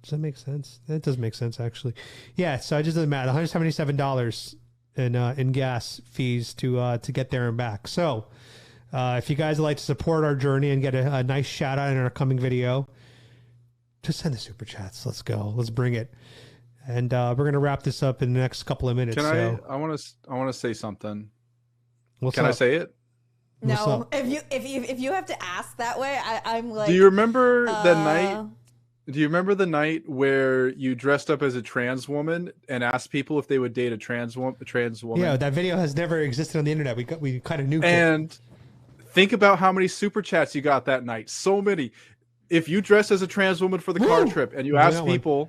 Does that make sense? That does make sense, actually. Yeah, so I just did the math. $177 in gas fees to get there and back. So if you guys would like to support our journey and get a nice shout out in our coming video, just send the super chats. Let's go. Let's bring it. And we're going to wrap this up in the next couple of minutes. I want to say something. Can I say it? No. If you have to ask that way, I'm like. Do you remember the night? Do you remember the night where you dressed up as a trans woman and asked people if they would date a trans woman? Yeah, that video has never existed on the internet. We kind of nuked it. And think about how many super chats you got that night. So many. If you dress as a trans woman for the car trip and you ask people.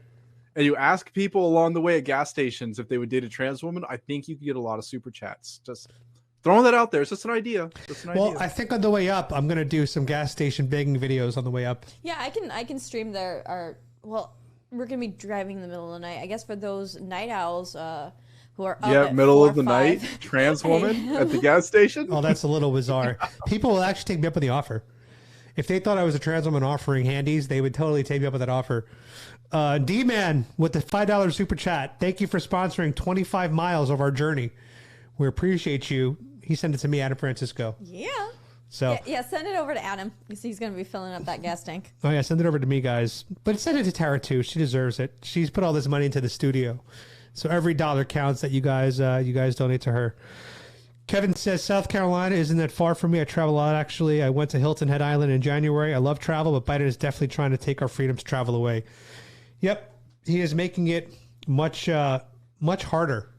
And you ask people along the way at gas stations if they would date a trans woman, I think you could get a lot of super chats. Just throwing that out there. It's just an idea. Well, I think on the way up, I'm going to do some gas station begging videos on the way up. Yeah, I can stream there. We're going to be driving in the middle of the night. I guess for those night owls who are up at middle of the night, trans woman at the gas station. Oh, that's a little bizarre. People will actually take me up on the offer. If they thought I was a trans woman offering handies, they would totally take me up on that offer. D-Man with the $5 super chat. Thank you for sponsoring 25 miles of our journey. We appreciate you. He sent it to me, Adam Francisco. Yeah. So yeah, send it over to Adam. He's going to be filling up that gas tank. Oh, yeah, send it over to me, guys. But send it to Tara, too. She deserves it. She's put all this money into the studio. So every dollar counts that you guys donate to her. Kevin says, South Carolina isn't that far from me. I travel a lot, actually. I went to Hilton Head Island in January. I love travel, but Biden is definitely trying to take our freedom to travel away. Yep, he is making it much harder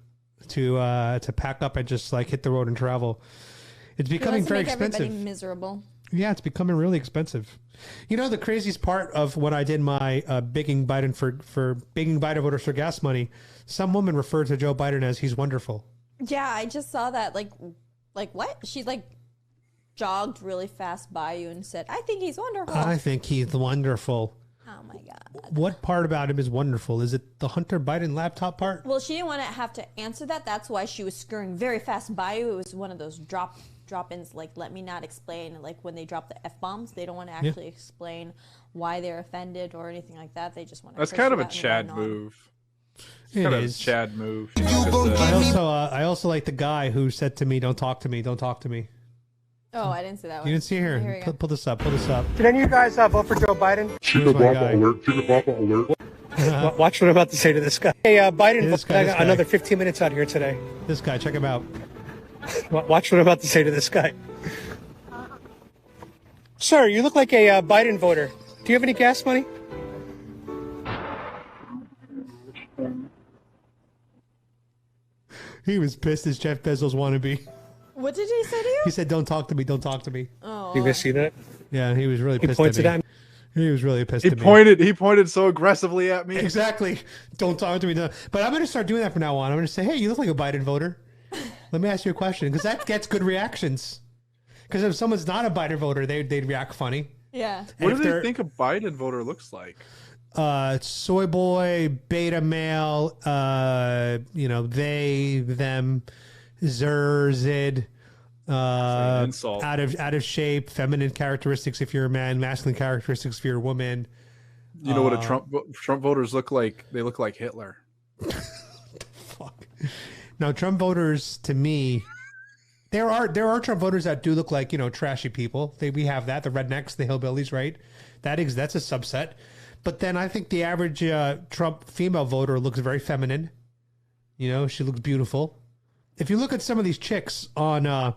to pack up and just like hit the road and travel. It's becoming very expensive. Everybody miserable. Yeah, it's becoming really expensive. You know, the craziest part of when I did my begging Biden for begging Biden voters for gas money, some woman referred to Joe Biden as he's wonderful. Yeah, I just saw that. Like what? She jogged really fast by you and said, "I think he's wonderful." I think he's wonderful. Oh my God. What part about him is wonderful? Is it the Hunter Biden laptop part? Well, she didn't want to have to answer that. That's why she was scurrying very fast by you. It was one of those drop-ins, like, let me not explain. Like when they drop the F-bombs, they don't want to actually explain why they're offended or anything like that. They just want to. That's kind of a Chad move. It is. Chad move. I also like the guy who said to me, "Don't talk to me. Don't talk to me." Oh, I didn't see that one. You didn't see her. Here pull this up. Did any of you guys vote for Joe Biden? Alert. Watch what I'm about to say to this guy. Hey, Biden, this guy. Another 15 minutes out here today. This guy, check him out. Watch what I'm about to say to this guy. Sir, you look like a Biden voter. Do you have any gas money? He was pissed as Jeff Bezos wannabe. What did he say to you? He said, "Don't talk to me. Don't talk to me." Oh. You guys see that? Yeah, he was really pissed. He pointed at me. He was really pissed. He pointed so aggressively at me. Exactly. Don't talk to me. No. But I'm going to start doing that from now on. I'm going to say, "Hey, you look like a Biden voter. Let me ask you a question," because that gets good reactions. Because if someone's not a Biden voter, they'd react funny. Yeah. What do they think a Biden voter looks like? soy boy, beta male, they, them, zer, zid, out of shape, feminine characteristics if you're a man, masculine characteristics if you're a woman. You know what a Trump voters look like? They look like Hitler. Fuck. Now, Trump voters, to me, there are Trump voters that do look like, trashy people. We have that, the rednecks, the hillbillies, right? That's a subset. But then I think the average Trump female voter looks very feminine. She looks beautiful. If you look at some of these chicks on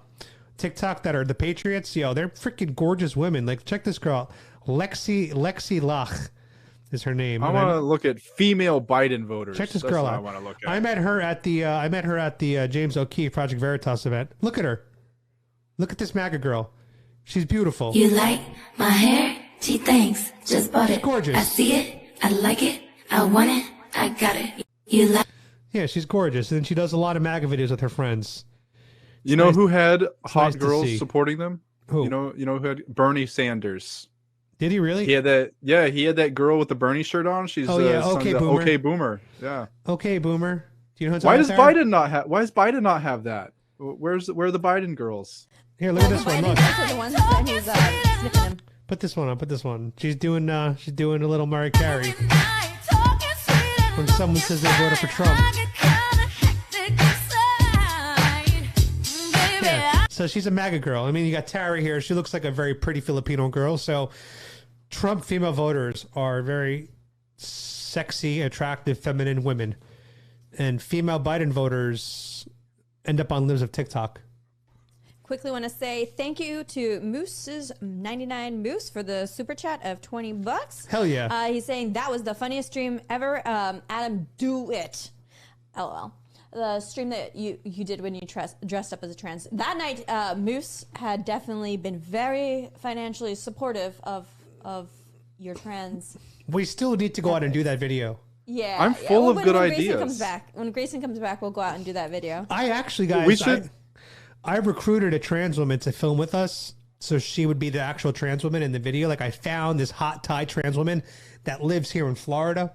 TikTok that are the patriots, they're freaking gorgeous women. Like, check this girl, Lexi Lach is her name. I want to look at female Biden voters. Check this girl out. I want to look at. I met her at the James O'Keefe Project Veritas event. Look at her. Look at this MAGA girl. She's beautiful. You like my hair? Gee, thanks. Just bought it. Gorgeous. I see it. I like it. I want it. I got it. You like? Yeah, she's gorgeous, and she does a lot of MAGA videos with her friends. You know who had hot girls supporting them? Who? You know who had Bernie Sanders. Did he really? He had that girl with the Bernie shirt on. She's Okay Boomer. Okay Boomer. Yeah. Okay Boomer. Do you know why does Biden not have that? Where are the Biden girls? Here, look at this one. Look. Those are the ones that he's sniffing him. Put this one on. Put this one. She's doing a little Mariah Carey. When someone says they voted for Trump. Yeah. So she's a MAGA girl. I mean, you got Tara here. She looks like a very pretty Filipino girl. So Trump female voters are very sexy, attractive, feminine women. And female Biden voters end up on lives of TikTok. Quickly want to say thank you to Moose's 99 Moose for the super chat of $20. Hell yeah. He's saying that was the funniest stream ever. Adam, do it. LOL. The stream that you did when you dressed up as a trans. That night, Moose had definitely been very financially supportive of your trans. We still need to go out and do that video. Yeah. I'm full of good ideas. When Grayson comes back, we'll go out and do that video. I actually, guys, I recruited a trans woman to film with us, so she would be the actual trans woman in the video. Like, I found this hot Thai trans woman that lives here in Florida,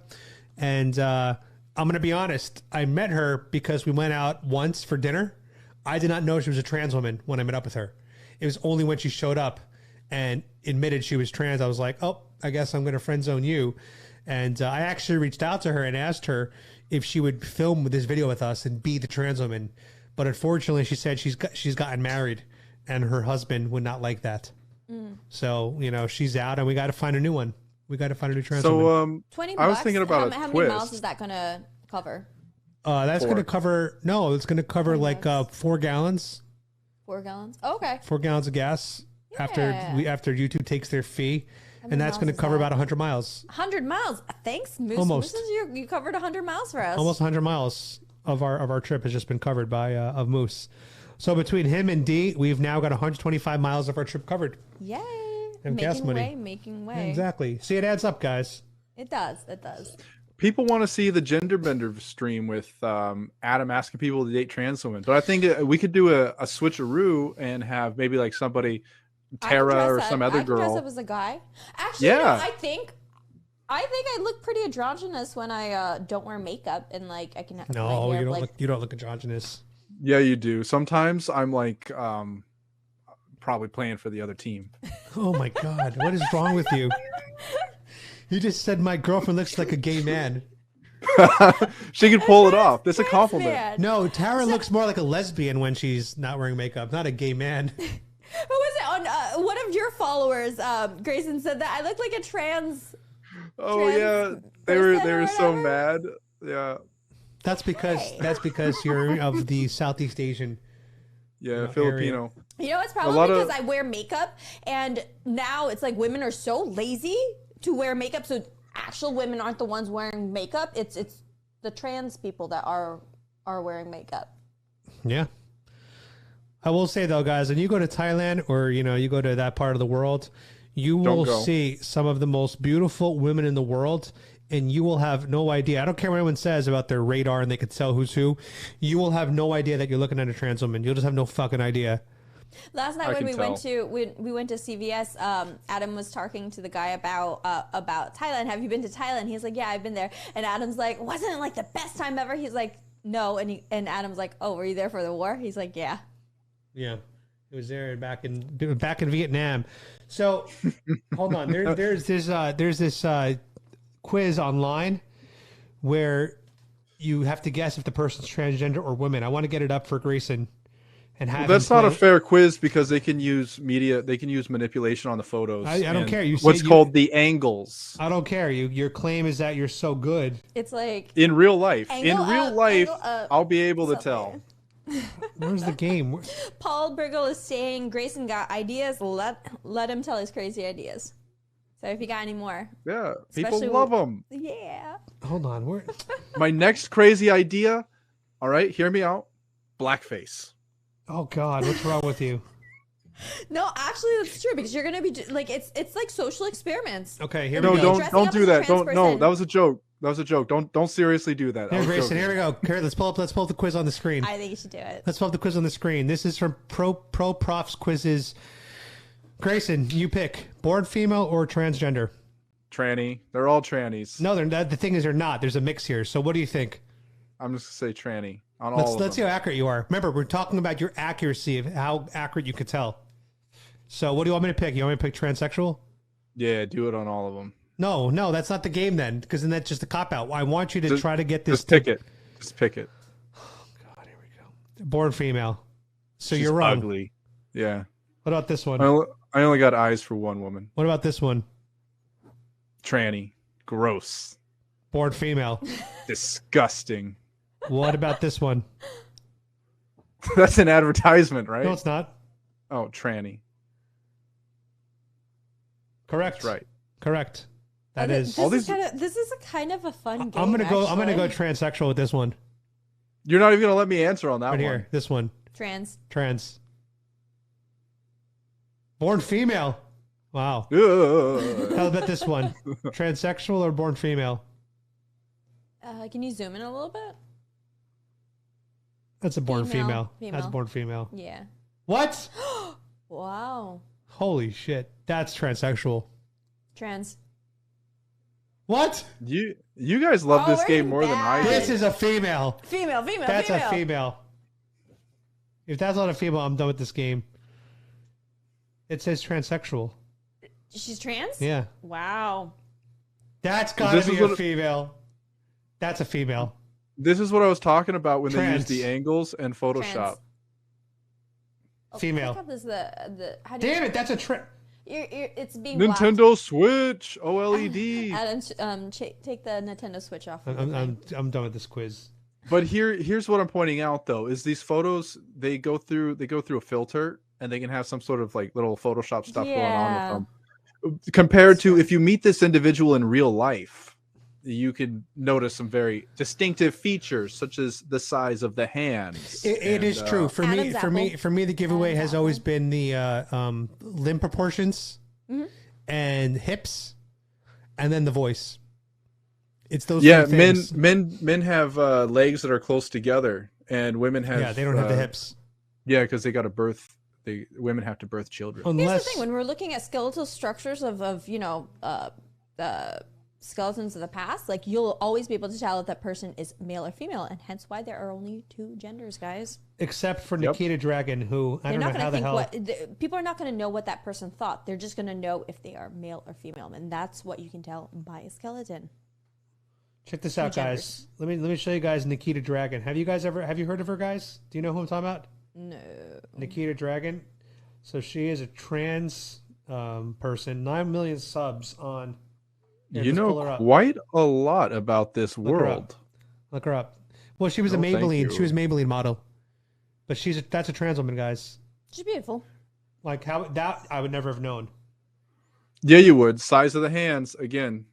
and I'm going to be honest. I met her because we went out once for dinner. I did not know she was a trans woman when I met up with her. It was only when she showed up and admitted she was trans, I was like, oh, I guess I'm going to friend zone you. And I actually reached out to her and asked her if she would film this video with us and be the trans woman. But unfortunately, she said she's gotten married, and her husband would not like that. So she's out, and we got to find a new one. We got to find a new trans woman. $20. I was thinking about how a many twist. miles is that going to cover? That's going to cover. No, it's going to cover like 4 gallons. 4 gallons. Oh, okay. 4 gallons of gas after YouTube takes their fee. And that's going to cover about 100 miles. 100 miles. Thanks, Moose. Almost. You covered 100 miles for us. Almost 100 miles of our trip has just been covered by of Moose. So between him and D, we've now got 125 miles of our trip covered. Yay! And gas money. Making way. Yeah, exactly. See, it adds up, guys. It does. It does. People want to see the gender bender stream with Adam asking people to date trans women, but I think we could do a switcheroo and have maybe like somebody. Tara or some other girl. I can dress up as a guy. Actually, yeah. I think I look pretty androgynous when I don't wear makeup and like I can have no, you don't look androgynous. Yeah, you do. Sometimes I'm like probably playing for the other team. Oh my god, what is wrong with you? You just said my girlfriend looks like a gay man. She can pull it off. That's a compliment. Man. No, Tara looks more like a lesbian when she's not wearing makeup, not a gay man. Who was it on one of your followers? Grayson said that I look like a trans. Oh yeah, they were so mad. Yeah, that's because you're of the Southeast Asian. Yeah, Filipino. Area. It's probably because I wear makeup, and now it's like women are so lazy to wear makeup. So actual women aren't the ones wearing makeup. It's the trans people that are wearing makeup. Yeah. I will say though, guys, when you go to Thailand or you go to that part of the world, you will see some of the most beautiful women in the world, and you will have no idea. I don't care what anyone says about their radar and they could tell who's who. You will have no idea that you're looking at a trans woman. You'll just have no fucking idea. Last night when we went to CVS, Adam was talking to the guy about Thailand. Have you been to Thailand? He's like, yeah, I've been there. And Adam's like, wasn't it like the best time ever? He's like, no. And Adam's like, oh, were you there for the war? He's like, yeah. Yeah, it was there back in Vietnam. So hold on, there's this quiz online where you have to guess if the person's transgender or woman. I want to get it up for Grayson. And that's not a fair quiz because they can use manipulation on the photos. I don't care. What's called the angles. I don't care. Your claim is that you're so good. It's like in real life. I'll be able to tell. Where's the game? Paul Briggle is saying Grayson got ideas. Let him tell his crazy ideas. So if you got any more, yeah, people love them. Yeah. Hold on, my next crazy idea. All right, hear me out. Blackface. Oh God, what's wrong with you? No, actually, that's true because you're gonna be like it's like social experiments. Okay, here we go. Don't do that. No, that was a joke. Don't seriously do that. Here, Grayson, here we go. Let's pull up the quiz on the screen. I think you should do it. Let's pull up the quiz on the screen. This is from Pro Profs Quizzes. Grayson, you pick born female or transgender. Tranny. They're all trannies. No, the thing is they're not. There's a mix here. So what do you think? I'm just gonna say tranny. Let's see how accurate you are. Remember, we're talking about your accuracy of how accurate you could tell. So what do you want me to pick? You want me to pick transsexual? Yeah, do it on all of them. No, that's not the game then, because then that's just a cop-out. I want you to try to get this. Just pick it. Just pick it. Oh, God, here we go. Born female. So you're wrong. Ugly. Yeah. What about this one? I only got eyes for one woman. What about this one? Tranny. Gross. Born female. Disgusting. What about this one? That's an advertisement, right? No, it's not. Oh, tranny. Correct. That's right. Correct. This is a kind of a fun game. I'm gonna go transsexual with this one. You're not even gonna let me answer on that one. Here, this one. Trans. Born female. Wow. How about this one? Transsexual or born female? Can you zoom in a little bit? That's a born female. That's born female. Yeah. What? Wow. Holy shit. That's transsexual. Trans. What? You guys love this game more than I do. This is a female. Female. That's a female. If that's not a female, I'm done with this game. It says transsexual. She's trans? Yeah. Wow. That's gotta be a female. That's a female. This is what I was talking about when they used the angles and Photoshop. Female. Damn it, that's a it's being Nintendo blocked. Switch OLED. Adam, take the Nintendo Switch off. I'm done with this quiz. But here's what I'm pointing out though: is these photos they go through a filter and they can have some sort of like little Photoshop stuff going on with them. Compared to if you meet this individual in real life, you can notice some very distinctive features, such as the size of the hands. It is true for me. The giveaway has always been the limb proportions and hips, and then the voice. It's those. Yeah, three things. men have legs that are close together, and women have. They don't have the hips. Yeah, because they got to birth. Women have to birth children. Here's the thing: when we're looking at skeletal structures of skeletons of the past, like you'll always be able to tell if that person is male or female, and hence why there are only two genders, guys. Except for Nikita Dragon, who I don't know how the hell. People are not going to know what that person thought. They're just going to know if they are male or female, and that's what you can tell by a skeleton. Check this out, guys. Let me show you guys Nikita Dragon. Have you heard of her, guys? Do you know who I'm talking about? No. Nikita Dragon. So she is a trans person. 9 million subs on. Here, you know quite a lot about this world. Look her up. Well, she was a Maybelline. She was a Maybelline model, but that's a trans woman, guys. She's beautiful. Like how that I would never have known. Yeah, you would. Size of the hands again.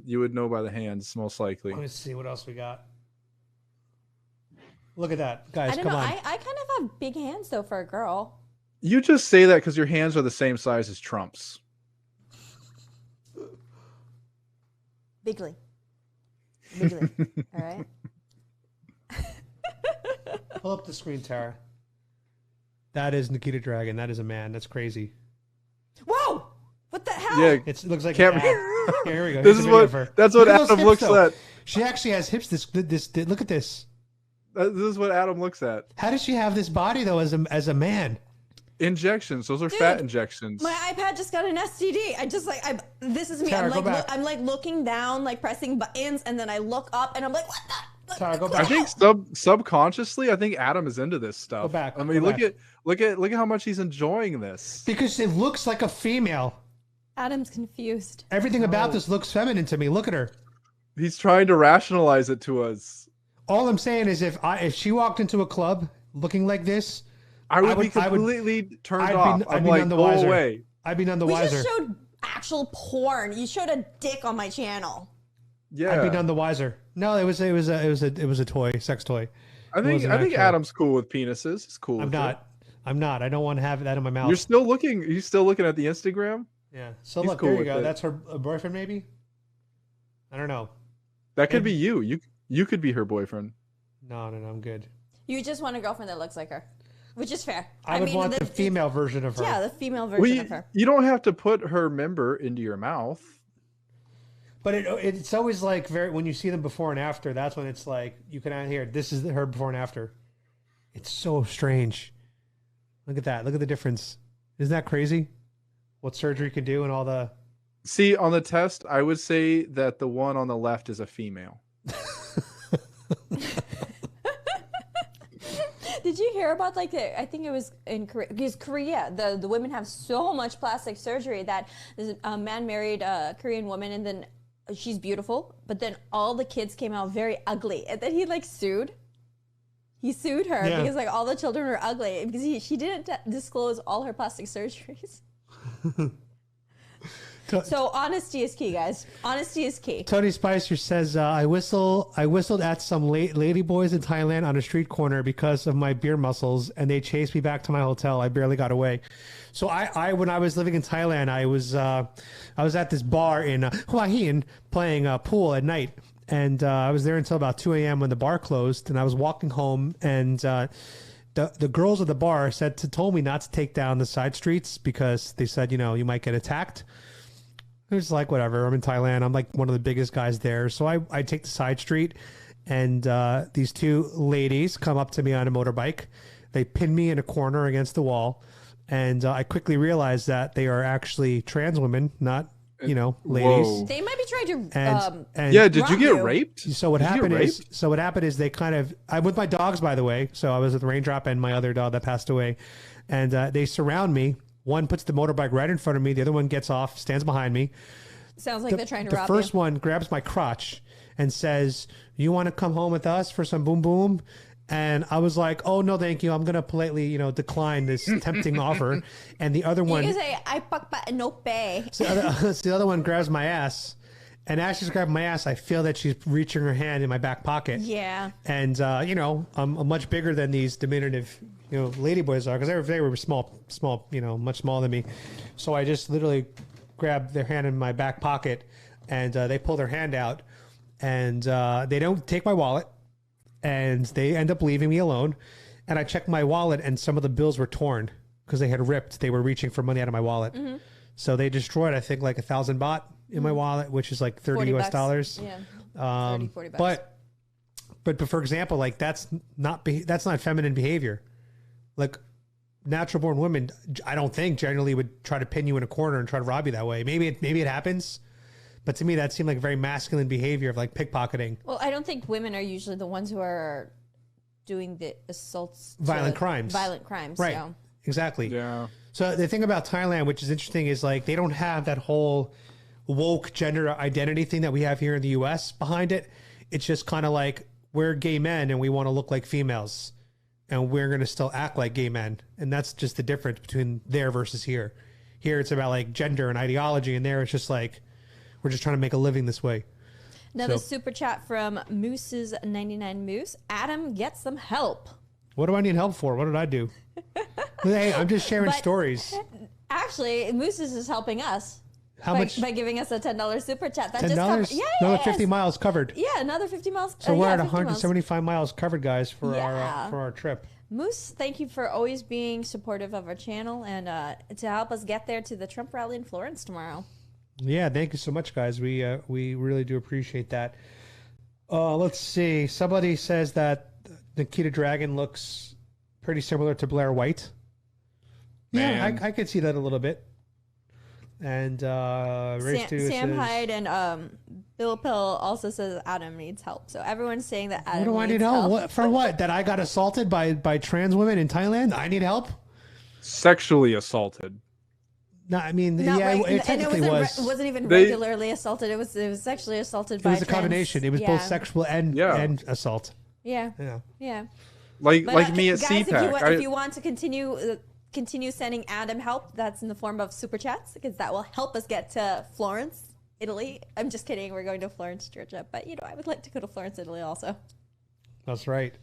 You would know by the hands, most likely. Let me see what else we got. Look at that, guys. Come on. I kind of have big hands though for a girl. You just say that because your hands are the same size as Trump's. Bigly. All right. Pull up the screen, Tara. That is Nikita Dragon. That is a man. That's crazy. Whoa! What the hell? Yeah, it looks like Here we go. This is what. That's what Adam looks at. She actually has hips. This. Look at this. This is what Adam looks at. How does she have this body though, as a man? Injections. Those are fat injections. My iPad just got an STD. This is me. Tara, I'm like looking down, like pressing buttons, and then I look up, and I'm like, what the? Tara, go back. I think subconsciously, I think Adam is into this stuff. Go back. I mean, look at how much he's enjoying this. Because it looks like a female. Adam's confused. Everything about this looks feminine to me. Look at her. He's trying to rationalize it to us. All I'm saying is, if she walked into a club looking like this, I would be completely turned off. I'm like, go away. I'd be none the wiser. We just showed actual porn. You showed a dick on my channel. Yeah, I'd be none the wiser. No, it was a toy, sex toy. I think Adam's cool with penises. He's cool. I'm not. I don't want to have that in my mouth. You're still looking at the Instagram? Yeah. So look, there you go. That's her boyfriend, maybe. I don't know. That could be you. You could be her boyfriend. No, I'm good. You just want a girlfriend that looks like her, which is fair. I would want the female version of her. Yeah, the female version of her. You don't have to put her member into your mouth. But it's always like when you see them before and after, that's when it's like you can hear this is her before and after. It's so strange. Look at that. Look at the difference. Isn't that crazy? What surgery can do and all the... See, on the test, I would say that the one on the left is a female. Did you hear about I think it was in Korea, because Korea, the women have so much plastic surgery that a man married a Korean woman, and then she's beautiful, but then all the kids came out very ugly, and then he sued. He sued her because all the children were ugly because she didn't disclose all her plastic surgeries. So honesty is key, guys. Honesty is key. Tony Spicer says, I whistled at some lady boys in Thailand on a street corner because of my beer muscles, and they chased me back to my hotel. I barely got away. So I when I was living in Thailand, I was at this bar in Hua Hin playing pool at night, and I was there until about 2 a.m. when the bar closed, and I was walking home, and the girls at the bar told me not to take down the side streets because they said, you might get attacked. It was like, whatever. I'm in Thailand. I'm like one of the biggest guys there. So I take the side street, and these two ladies come up to me on a motorbike. They pin me in a corner against the wall. And I quickly realized that they are actually trans women, not, ladies. Whoa. They might be trying to and did you get raped? So what happened is they I'm with my dogs, by the way. So I was with Raindrop and my other dog that passed away. And they surround me. One puts the motorbike right in front of me. The other one gets off, stands behind me. Sounds like they're trying to rob you. The first one grabs my crotch and says, "You want to come home with us for some boom boom?" And I was like, "Oh, no, thank you. I'm going to politely, decline this tempting offer." And the other one... You can say, "I fuck but no pay." So the other one grabs my ass. And as she's grabbing my ass, I feel that she's reaching her hand in my back pocket. Yeah. And, I'm much bigger than these diminutive... lady boys are, because they were small, much smaller than me. So I just literally grabbed their hand in my back pocket, and they pull their hand out, and they don't take my wallet, and they end up leaving me alone. And I checked my wallet, and some of the bills were torn because they had ripped. They were reaching for money out of my wallet. Mm-hmm. So they destroyed, I think, like 1,000 baht in my wallet, which is like 30 US dollars. Yeah, 30, 40 bucks. But for example, like that's not feminine behavior. Like natural born women, I don't think generally would try to pin you in a corner and try to rob you that way. Maybe it happens, but to me that seemed like very masculine behavior of like pickpocketing. Well, I don't think women are usually the ones who are doing the assaults, violent crimes, right? So. Exactly. Yeah. So the thing about Thailand, which is interesting, is like they don't have that whole woke gender identity thing that we have here in the U.S. behind it. It's just kind of like we're gay men and we want to look like females. And we're going to still act like gay men. And that's just the difference between there versus here. Here, it's about like gender and ideology. And there, it's just like, we're just trying to make a living this way. Another super chat from Moose's 99 Moose. Adam, get some help. What do I need help for? What did I do? Hey, I'm just sharing stories. Actually, Moose's is helping us. How much? By giving us a $10 super chat. That $10? just covered. Yeah, another 50 miles covered. Yeah, another 50 miles. So we're at 175 miles covered, guys, for our trip. Moose, thank you for always being supportive of our channel and to help us get there to the Trump rally in Florence tomorrow. Yeah, thank you so much, guys. We really do appreciate that. Let's see. Somebody says that Nikita Dragon looks pretty similar to Blair White. Man. Yeah, I could see that a little bit. And Sam Hyde and Bill Pill also says Adam needs help. So everyone's saying that Adam What do I need help? What, for what? That I got assaulted by trans women in Thailand? I need help? Sexually assaulted. No, I mean, it technically was. It wasn't even regularly assaulted. It was sexually assaulted by It was a combination. It was both sexual and assault. Yeah. Like me at guys, CPAC. If you want to continue sending Adam help, that's in the form of super chats, because that will help us get to Florence, Italy. I'm just kidding. We're going to Florence, Georgia, but I would like to go to Florence, Italy also. That's right.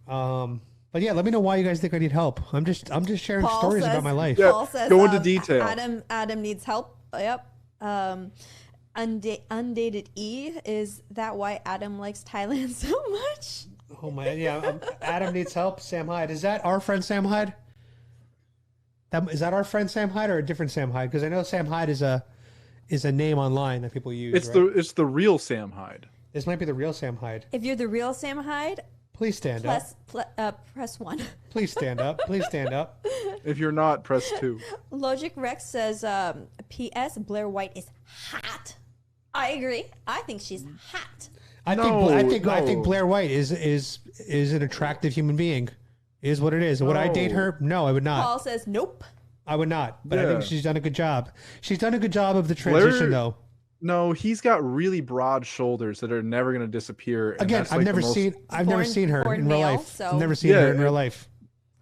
But yeah, let me know why you guys think I need help. I'm just sharing stories about my life. Yeah, Paul says, go into detail. Adam needs help. Yep. Undated E, is that why Adam likes Thailand so much? Oh my, yeah. Adam needs help. Sam Hyde. Is that our friend Sam Hyde? Is that our friend Sam Hyde or a different Sam Hyde? Because I know Sam Hyde is a name online that people use. It's the real Sam Hyde. This might be the real Sam Hyde. If you're the real Sam Hyde, please stand up. Press 1. Please stand up. Please stand up. If you're not, press 2. Logic Rex says, P.S. Blair White is hot. I agree. I think she's hot. I think Blair White is an attractive human being. Is what it is. Would I date her? No, I would not. Paul says nope. I would not. But I think she's done a good job. She's done a good job of the transition, though. No, he's got really broad shoulders that are never going to disappear. Again, I've never seen her in real life. So. I've never seen her in real life.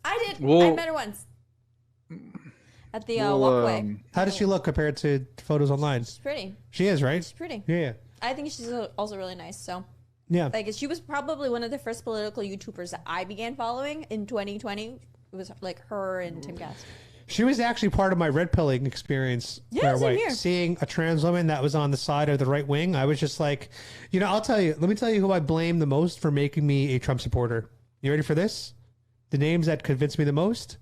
I did. I met her once at the walkway. How does she look compared to photos online? She's pretty. She is, right? She's pretty. Yeah. I think she's also really nice. So. Yeah. Like, she was probably one of the first political YouTubers that I began following in 2020. It was like her and Tim Gass. She was actually part of my red pilling experience. Yeah, same here. Seeing a trans woman that was on the side of the right wing, I was just like, let me tell you who I blame the most for making me a Trump supporter. You ready for this? The names that convinced me the most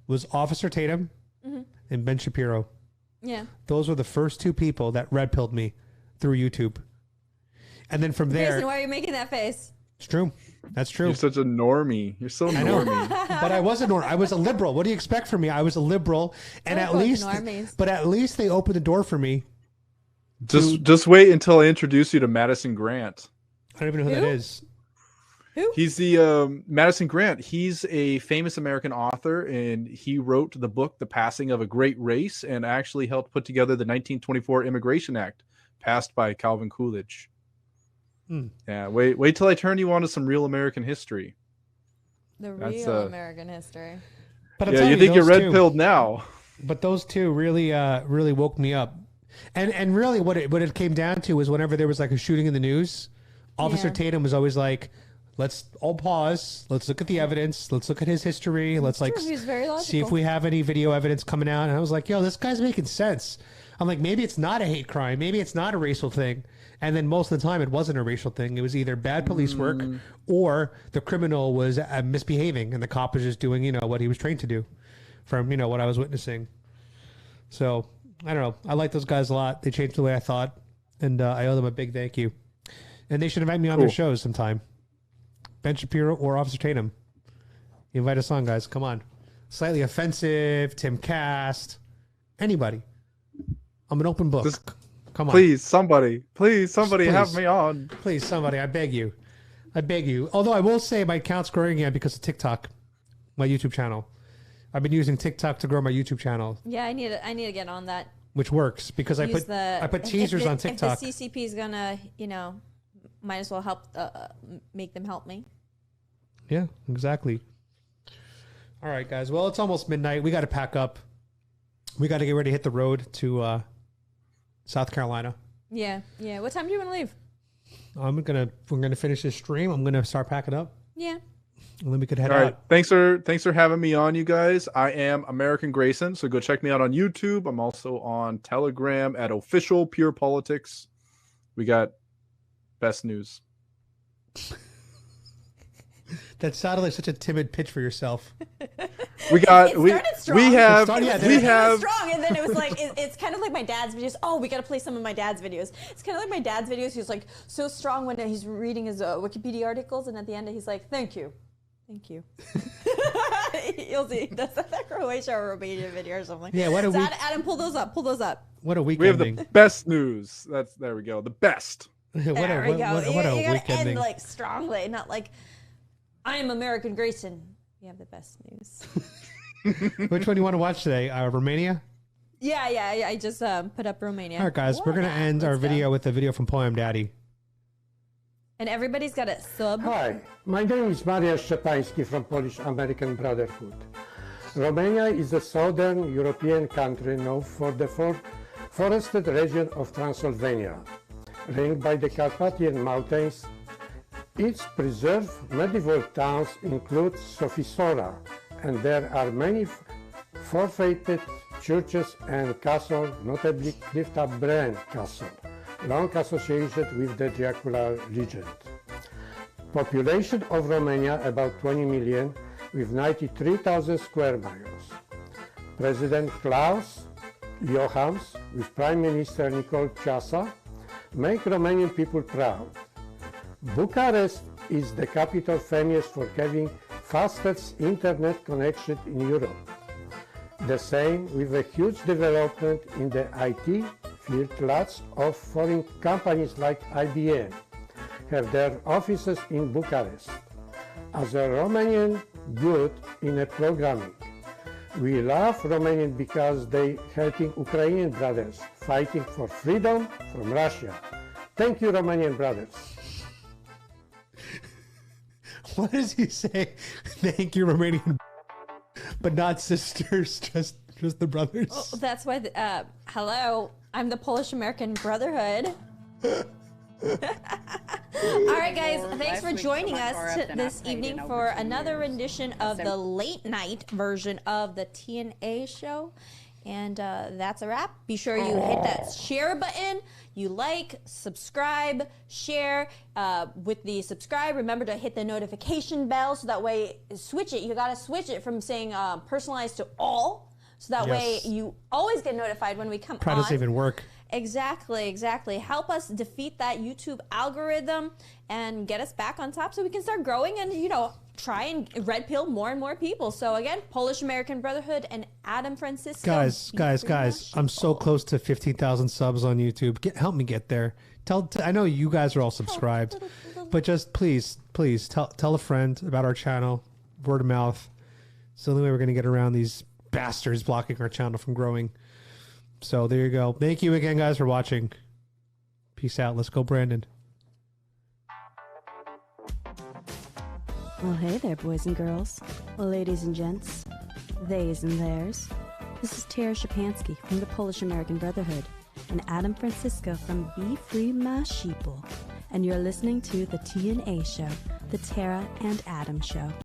was Officer Tatum and Ben Shapiro. Yeah. Those were the first two people that red pilled me through YouTube. And then from there... Grayson, why are you making that face? It's true. That's true. You're such a normie. You're so normie. But I was a normie. I was a liberal. What do you expect from me? I was a liberal. And at least they opened the door for me. Just wait until I introduce you to Madison Grant. I don't even know who that is. Who? He's the Madison Grant. He's a famous American author, and he wrote the book, The Passing of a Great Race, and actually helped put together the 1924 Immigration Act passed by Calvin Coolidge. Yeah, wait till I turn you on to some real American history. American history. But you think you're red-pilled now. But those two really woke me up. And really what it came down to was whenever there was like a shooting in the news, Officer Tatum was always like, let's all pause. Let's look at the evidence. Let's look at his history. Let's see if we have any video evidence coming out. And I was like, this guy's making sense. I'm like, maybe it's not a hate crime. Maybe it's not a racial thing. And then most of the time, it wasn't a racial thing. It was either bad police work or the criminal was misbehaving and the cop was just doing, what he was trained to do from, what I was witnessing. So, I don't know. I like those guys a lot. They changed the way I thought. And I owe them a big thank you. And they should invite me on their shows sometime. Ben Shapiro or Officer Tatum. You invite us on, guys. Come on. Slightly Offensive, Tim Cast, anybody. I'm an open book. Come on. Please, somebody have me on. Please, somebody. I beg you. Although I will say my account's growing again because of TikTok, my YouTube channel. I've been using TikTok to grow my YouTube channel. Yeah, I need to get on that. Which works because I put teasers on TikTok. If the CCP is gonna, might as well help make them help me. Yeah, exactly. All right, guys. Well, it's almost midnight. We got to pack up. We got to get ready to hit the road to South Carolina. Yeah. What time do you want to leave? We're gonna finish this stream. I'm gonna start packing up. Yeah. And then we could head out. All right. Thanks for having me on, you guys. I am American Grayson, so go check me out on YouTube. I'm also on Telegram at Official Pure Politics. We got best news. That sounded like such a timid pitch for yourself. We have strong, and then it was like it's kind of like my dad's videos. Oh, we got to play some of my dad's videos. It's kind of like my dad's videos. He's like so strong when he's reading his Wikipedia articles, and at the end he's like, "Thank you." You'll see. That's that Croatia or Romania video or something. Yeah, what a week. Adam, pull those up. What a week. We have the best news. There we go. The best. What a week ending. End like strongly, not like I am American Grayson. We have the best news. Which one do you want to watch today? Romania? Yeah. I just put up Romania. All right, guys, we're going to end our video with a video from Poem Daddy. And everybody's got a sub. Hi, my name is Mariusz Szczepański from Polish American Brotherhood. Romania is a southern European country known for the forested region of Transylvania. Ringed by the Carpathian Mountains, its preserved medieval towns include Sofisora, and there are many fortified churches and castles, notably Clifta Bren Castle, long associated with the Dracula legend. Population of Romania about 20 million with 93,000 square miles. President Klaus Iohannis with Prime Minister Nicol Ciasa make Romanian people proud. Bucharest is the capital famous for having fastest internet connection in Europe. The same with a huge development in the IT field. Lots of foreign companies like IBM have their offices in Bucharest. As a Romanian good in a programming, we love Romanian because they helping Ukrainian brothers fighting for freedom from Russia. Thank you, Romanian brothers. What does he say? Thank you, Romanian, but not sisters, just the brothers. Oh, that's why. Hello, I'm the Polish American Brotherhood. All right, guys, thanks for joining us this evening for another rendition of the late night version of the T&A Show. And that's a wrap. Be sure you hit that share button. You like, subscribe, share. With the subscribe, remember to hit the notification bell so that way, switch it. You got to switch it from saying personalized to all. So that way you always get notified when we come on. Probably doesn't even work. Exactly. Help us defeat that YouTube algorithm and get us back on top so we can start growing and, try and red pill more and more people. So again, Polish American Brotherhood and Adam Francisco. Guys, I'm so close to 15,000 subs on YouTube. Help me get there. I know you guys are all subscribed, but just please tell a friend about our channel. Word of mouth. It's the only way we're going to get around these bastards blocking our channel from growing. So there you go. Thank you again, guys, for watching. Peace out. Let's go, Brandon. Well, hey there, boys and girls, ladies and gents, theys and theirs. This is Tara Szczepański from the Polish American Brotherhood and Adam Francisco from Be Free My Sheeple. And you're listening to the T&A Show, the Tara and Adam Show.